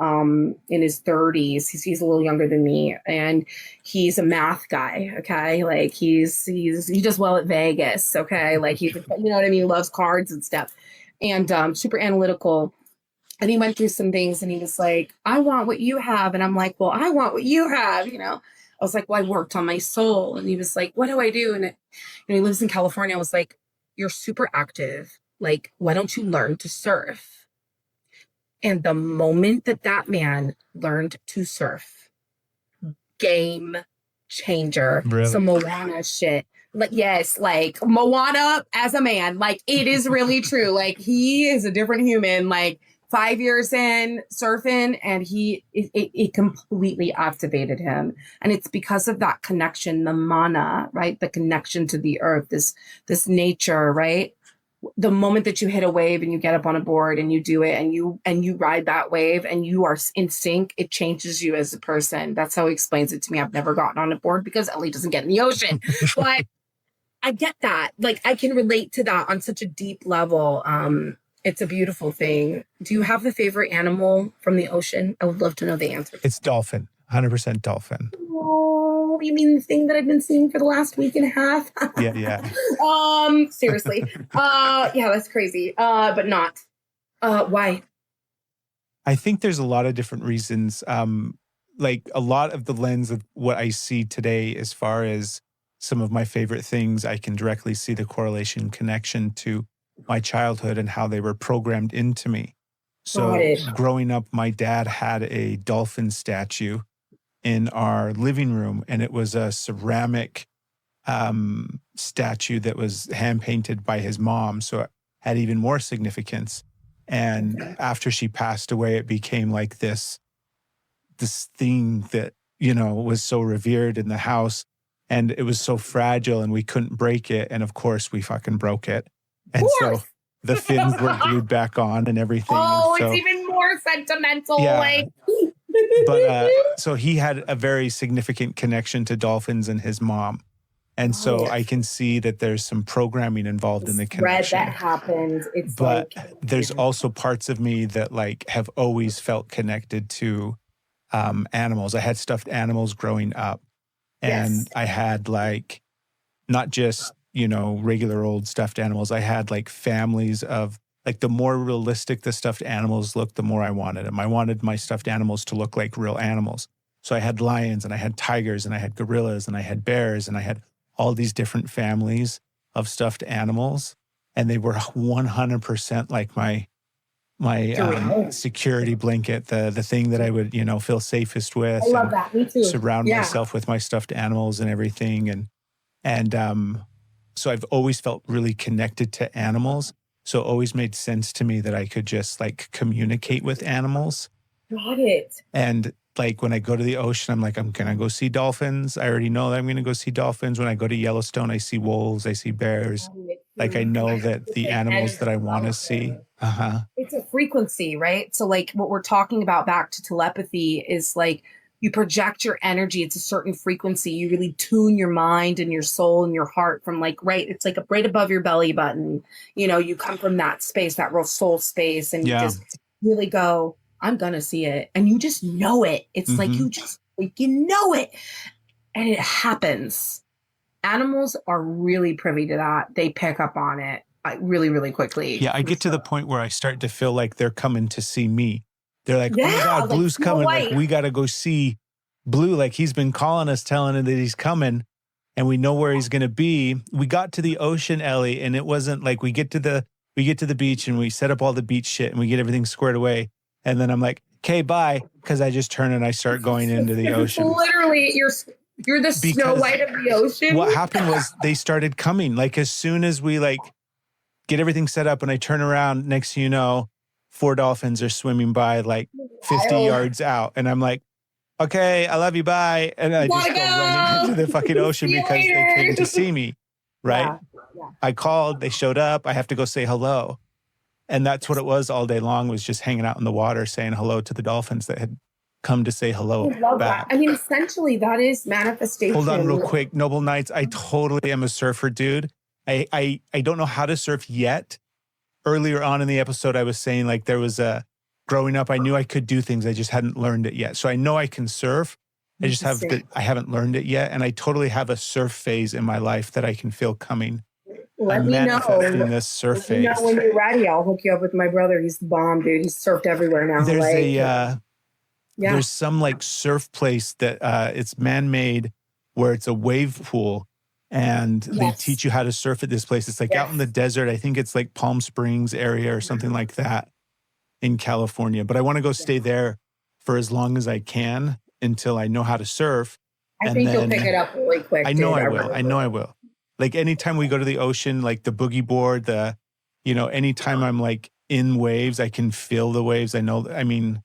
in his 30s. He's a little younger than me, and he's a math guy. Okay, like he does well at Vegas. Okay, like he's, you know what I mean, he loves cards and stuff, and super analytical. And he went through some things, and he was like, "I want what you have," and I'm like, "Well, I want what you have," you know. I was like, well, I worked on my soul. And he was like, what do I do? And he lives in California. I was like, you're super active. Like, why don't you learn to surf? And the moment that man learned to surf, game changer. Really? Some Moana shit. Like, yes, like Moana as a man. Like, it is really true. Like, he is a different human. Like, 5 years in surfing, and it completely activated him. And it's because of that connection, the mana, right? The connection to the earth, this nature, right? The moment that you hit a wave and you get up on a board and you do it and you ride that wave and you are in sync, it changes you as a person. That's how he explains it to me. I've never gotten on a board because Ellie doesn't get in the ocean. But I get that. Like, I can relate to that on such a deep level. It's a beautiful thing. Do you have the favorite animal from the ocean? I would love to know the answer. It's dolphin, 100% dolphin. Oh, you mean the thing that I've been seeing for the last week and a half? Yeah. Seriously. Yeah, that's crazy. But not. Why? I think there's a lot of different reasons. Like a lot of the lens of what I see today, as far as some of my favorite things, I can directly see the correlation connection to my childhood and how they were programmed into me. So growing up, my dad had a dolphin statue in our living room, and it was a ceramic statue that was hand painted by his mom. So it had even more significance. And after she passed away, it became like this thing that, was so revered in the house, and it was so fragile and we couldn't break it. And of course we fucking broke it. And so the fins were glued back on and everything. Oh, so, it's even more sentimental. Yeah. Like. But so he had a very significant connection to dolphins and his mom. And so I can see that there's some programming involved in the connection. That happened. But there's also parts of me that like have always felt connected to animals. I had stuffed animals growing up, and I had like not just, regular old stuffed animals. I had like families of like, the more realistic the stuffed animals looked, the more I wanted them. I wanted my stuffed animals to look like real animals. So I had lions, and I had tigers, and I had gorillas, and I had bears, and I had all these different families of stuffed animals. And they were 100% like my security blanket, the thing that I would, feel safest with. I love that. Me too. Surround myself with my stuffed animals and everything. And so I've always felt really connected to animals. So it always made sense to me that I could just like communicate with animals. Got it. And like when I go to the ocean, I'm like, I'm going to go see dolphins. I already know that I'm going to go see dolphins. When I go to Yellowstone, I see wolves, I see bears. Like I know that the animals that I want to see. It's a frequency, right? So like what we're talking about back to telepathy is like you project your energy. It's a certain frequency. You really tune your mind and your soul and your heart from like, right. It's like right above your belly button. You come from that space, that real soul space. And you just really go, I'm going to see it. And you just know it. It's like you just, like, it. And it happens. Animals are really privy to that. They pick up on it really, really quickly. Yeah, I get to the point where I start to feel like they're coming to see me. They're like, oh my God, Blue's coming. Like, we got to go see Blue. Like, he's been calling us, telling him that he's coming, and we know where he's going to be. We got to the ocean, Ellie, and it wasn't like we get to the beach and we set up all the beach shit and we get everything squared away. And then I'm like, okay, bye. Because I just turn and I start going into the ocean. Literally, you're the Snow White of the ocean. What happened was they started coming. Like as soon as we like get everything set up and I turn around, next thing you know, 4 dolphins are swimming by like 50 yards out. And I'm like, okay, I love you, bye. And I just go running into the fucking ocean because they came to see me, right? Yeah. I called, they showed up, I have to go say hello. And that's what it was all day long, was just hanging out in the water saying hello to the dolphins that had come to say hello I love back. That. I mean, essentially, that is manifestation. Hold on real quick. Noble Knights, I totally am a surfer, dude. I don't know how to surf yet. Earlier on in the episode, I was saying like there was growing up, I knew I could do things. I just hadn't learned it yet. So I know I can surf. I just I haven't learned it yet. And I totally have a surf phase in my life that I can feel coming. Let me know. This surf phase. Let me know when you're ready. I'll hook you up with my brother. He's the bomb, dude. He's surfed everywhere now. There's there's some like surf place that it's man-made where it's a wave pool. And they teach you how to surf at this place. It's like out in the desert. I think it's like Palm Springs area or something like that in California. But I want to go stay there for as long as I can until I know how to surf. I think you'll pick it up really quick. I know I will. I know I will. Like anytime we go to the ocean, like the boogie board, anytime I'm like in waves, I can feel the waves. I know, I mean,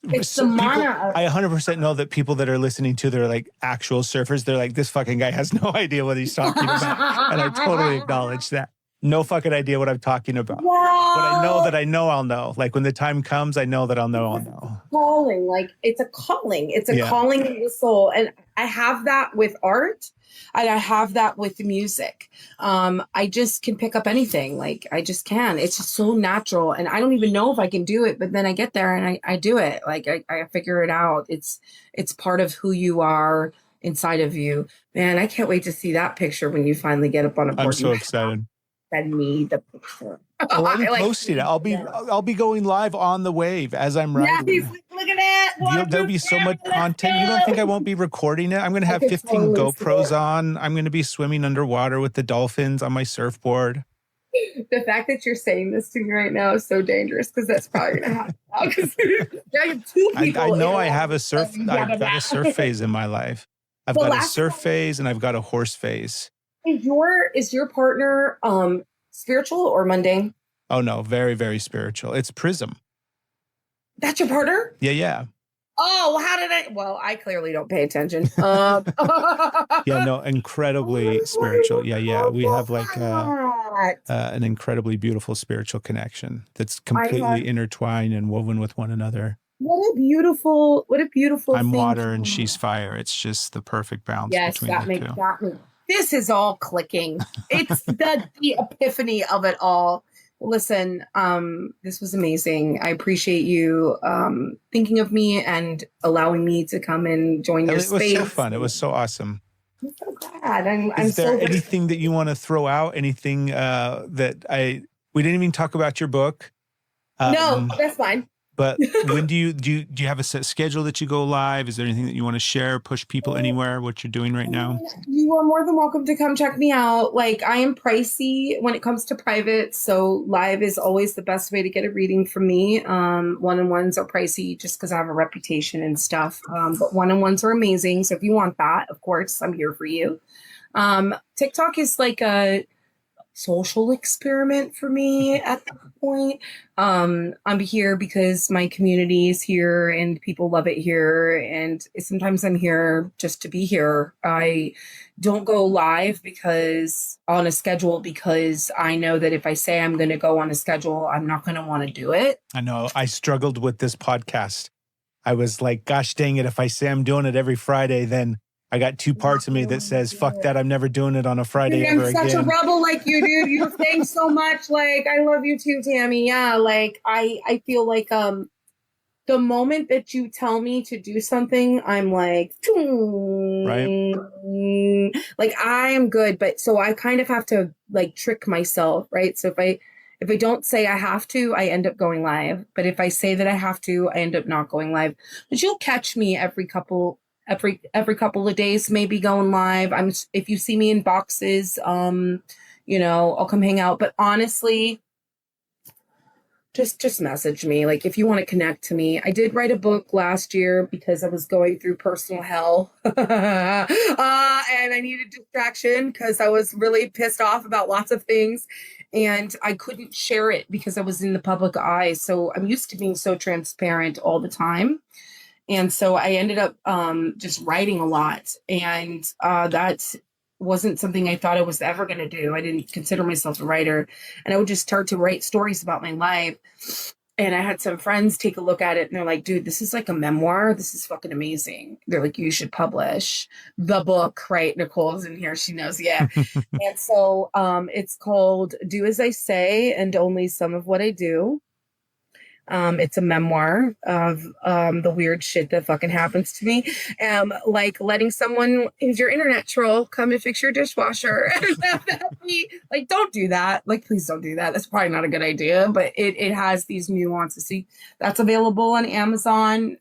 it's the mana. I 100% know that people that are listening to, they're like actual surfers. They're like, this fucking guy has no idea what he's talking about. And I totally acknowledge that. No fucking idea what I'm talking about. Wow. But I know that I know I'll know. Like when the time comes, I know that I'll know I'll know. Calling, like it's a calling. It's a calling in the soul. And I have that with art and I have that with music. I just can pick up anything. Like I just can. It's just so natural. And I don't even know if I can do it, but then I get there and I do it. Like I figure it out. It's part of who you are inside of you. Man, I can't wait to see that picture when you finally get up on a board. I'm so excited. Send me the picture. Already posted it. I'll be going live on the wave as I'm writing. Yeah, he's like, look at that. There'll be so much content. You don't think I won't be recording it? I'm going to have 15 GoPros on. I'm going to be swimming underwater with the dolphins on my surfboard. The fact that you're saying this to me right now is so dangerous because that's probably going to happen now. Because I have two people. I know I have a surf. I've got a surf phase in my life. I've got a surf phase and I've got a horse phase. Is your partner spiritual or mundane? Oh no, very, very spiritual. It's Prism. That's your partner? Yeah. Oh, how did I? Well, I clearly don't pay attention. Yeah, no, incredibly spiritual. Yeah. We have like an incredibly beautiful spiritual connection that's completely intertwined and woven with one another. What a beautiful I'm thing. water and she's fire. It's just the perfect balance between the two. This is all clicking. It's the epiphany of it all. Listen, this was amazing. I appreciate you thinking of me and allowing me to come and join your space. It was so fun. It was so awesome. I'm so glad. Is there anything that you want to throw out? Anything we didn't even talk about your book? No, that's fine. But when do you have a set schedule that you go live? Is there anything that you want to share, push people anywhere, what you're doing right now? You are more than welcome to come check me out. Like I am pricey when it comes to private. So live is always the best way to get a reading from me. One-on-ones are pricey just because I have a reputation and stuff. But one-on-ones are amazing. So if you want that, of course, I'm here for you. TikTok is like a social experiment for me at this point. I'm here because my community is here and people love it here. And sometimes I'm here just to be here. I don't go live on a schedule because I know that if I say I'm going to go on a schedule, I'm not going to want to do it. I know. I struggled with this podcast. I was like, gosh dang it. If I say I'm doing it every Friday, then I got two parts of me that says, fuck that, I'm never doing it on a Friday ever again. I'm such a rebel like you, dude. You're saying so much. Like, I love you too, Tammy. Yeah, like, I feel like the moment that you tell me to do something, I'm like, right? Like, I am good. But so I kind of have to, like, trick myself, right? So if I don't say I have to, I end up going live. But if I say that I have to, I end up not going live. But you'll catch me every couple of days, maybe going live. If you see me in boxes, I'll come hang out. But honestly, just message me. Like if you want to connect to me. I did write a book last year because I was going through personal hell. And I needed distraction because I was really pissed off about lots of things. And I couldn't share it because I was in the public eye. So I'm used to being so transparent all the time. And so I ended up just writing a lot. And that wasn't something I thought I was ever going to do. I didn't consider myself a writer. And I would just start to write stories about my life. And I had some friends take a look at it and they're like, dude, this is like a memoir. This is fucking amazing. They're like, you should publish the book, right? Nicole's in here. She knows. Yeah. And so it's called Do As I Say and Only Some of What I Do. It's a memoir of the weird shit that fucking happens to me. Like letting someone who's your internet troll come and fix your dishwasher. Like, don't do that. Like, please don't do that. That's probably not a good idea, but it has these nuances. See, that's available on Amazon.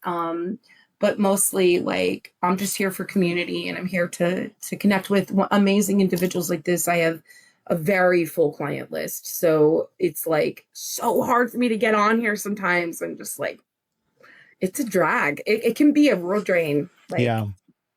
But mostly, like, I'm just here for community and I'm here to connect with amazing individuals like this. I have a very full client list. So it's like so hard for me to get on here sometimes. I'm just like, it's a drag. It can be a real drain. Like, yeah,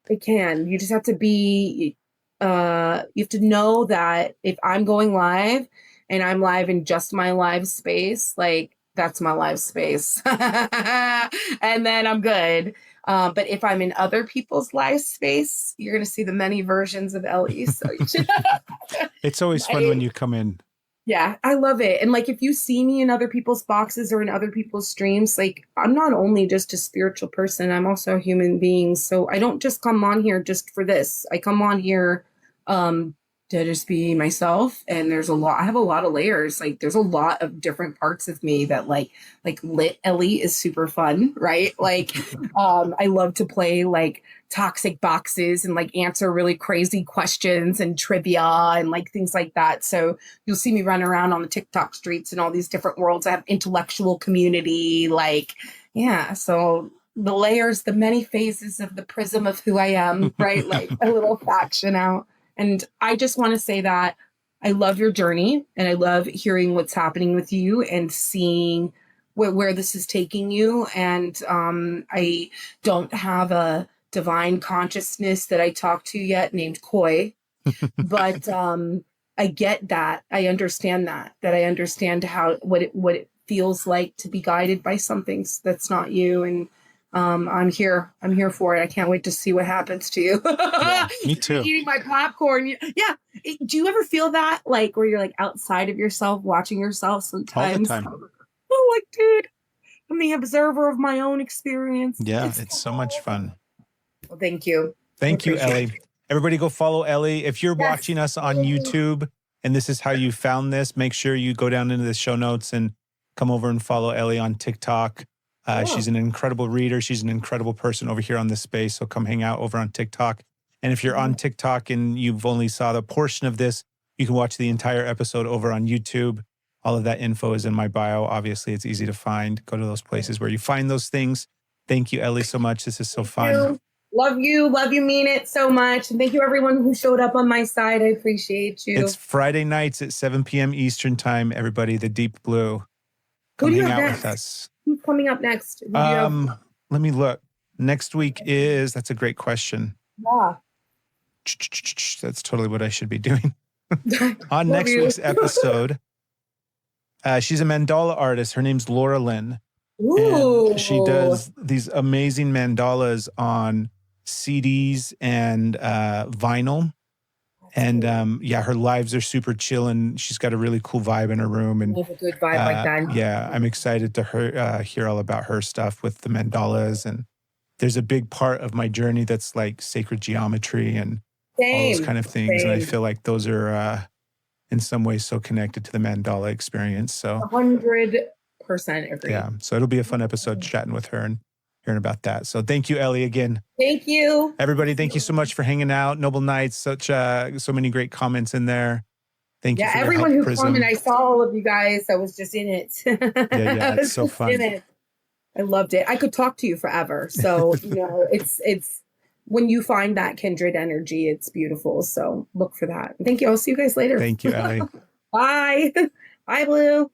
it can. You just have to be, you have to know that if I'm going live and I'm live in just my live space, like that's my live space. And then I'm good. But if I'm in other people's live space, you're going to see the many versions of Ellie. So you should. It's always fun when you come in. Yeah, I love it. And like, if you see me in other people's boxes or in other people's streams, like, I'm not only just a spiritual person, I'm also a human being. So I don't just come on here just for this. I come on here to just be myself. And I have a lot of layers. Like, there's a lot of different parts of me that like lit Ellie is super fun, right? Like, I love to play like toxic boxes and like answer really crazy questions and trivia and like things like that. So you'll see me run around on the TikTok streets and all these different worlds. I have intellectual community, like, yeah. So the layers, the many phases of the prism of who I am, right? Like a little faction out. And I just want to say that I love your journey and I love hearing what's happening with you and seeing where this is taking you. And I don't have a divine consciousness that I talk to yet named Koi, but I get that. I understand that I understand what it feels like to be guided by something that's not you. And I'm here for it. I can't wait to see what happens to you. Yeah, me too. Eating my popcorn. Yeah. Do you ever feel that, like, where you're like outside of yourself, watching yourself sometimes? All the time. Oh, like, dude, I'm the observer of my own experience. Yeah, it's so much fun. Well, thank you. Thank you, Ellie. Everybody go follow Ellie. If you're watching us on YouTube and this is how you found this, make sure you go down into the show notes and come over and follow Ellie on TikTok. She's an incredible reader. She's an incredible person over here on this space. So come hang out over on TikTok. And if you're on TikTok and you've only saw the portion of this, you can watch the entire episode over on YouTube. All of that info is in my bio. Obviously, it's easy to find. Go to those places where you find those things. Thank you, Ellie, so much. This is so fun. Love you. Mean it so much. And thank you, everyone who showed up on my side. I appreciate you. It's Friday nights at 7 p.m. Eastern time, everybody. The Deep Blue. Come hang out with us. Who's coming up next? Let me look. Next week that's a great question. Yeah. That's totally what I should be doing. On next week's episode, she's a mandala artist. Her name's Laura Lynn. Ooh. And she does these amazing mandalas on CDs and vinyl. And her lives are super chill and she's got a really cool vibe in her room. And a good vibe like that. Yeah, I'm excited to hear all about her stuff with the mandalas. And there's a big part of my journey that's like sacred geometry and all those kind of things. And I feel like those are in some ways so connected to the mandala experience. So 100% agree. Yeah, so it'll be a fun episode chatting with her and hearing about that. So thank you, Ellie, again. Thank you. Everybody, thank you so much for hanging out. Noble Nights, so many great comments in there. Thank you for everyone your help, who Prism. commented. I saw all of you guys. I was just in it. Yeah, it's so fun. I loved it. I could talk to you forever. So, it's when you find that kindred energy, it's beautiful. So look for that. Thank you. I'll see you guys later. Thank you, Ellie. Bye. Bye, Blue.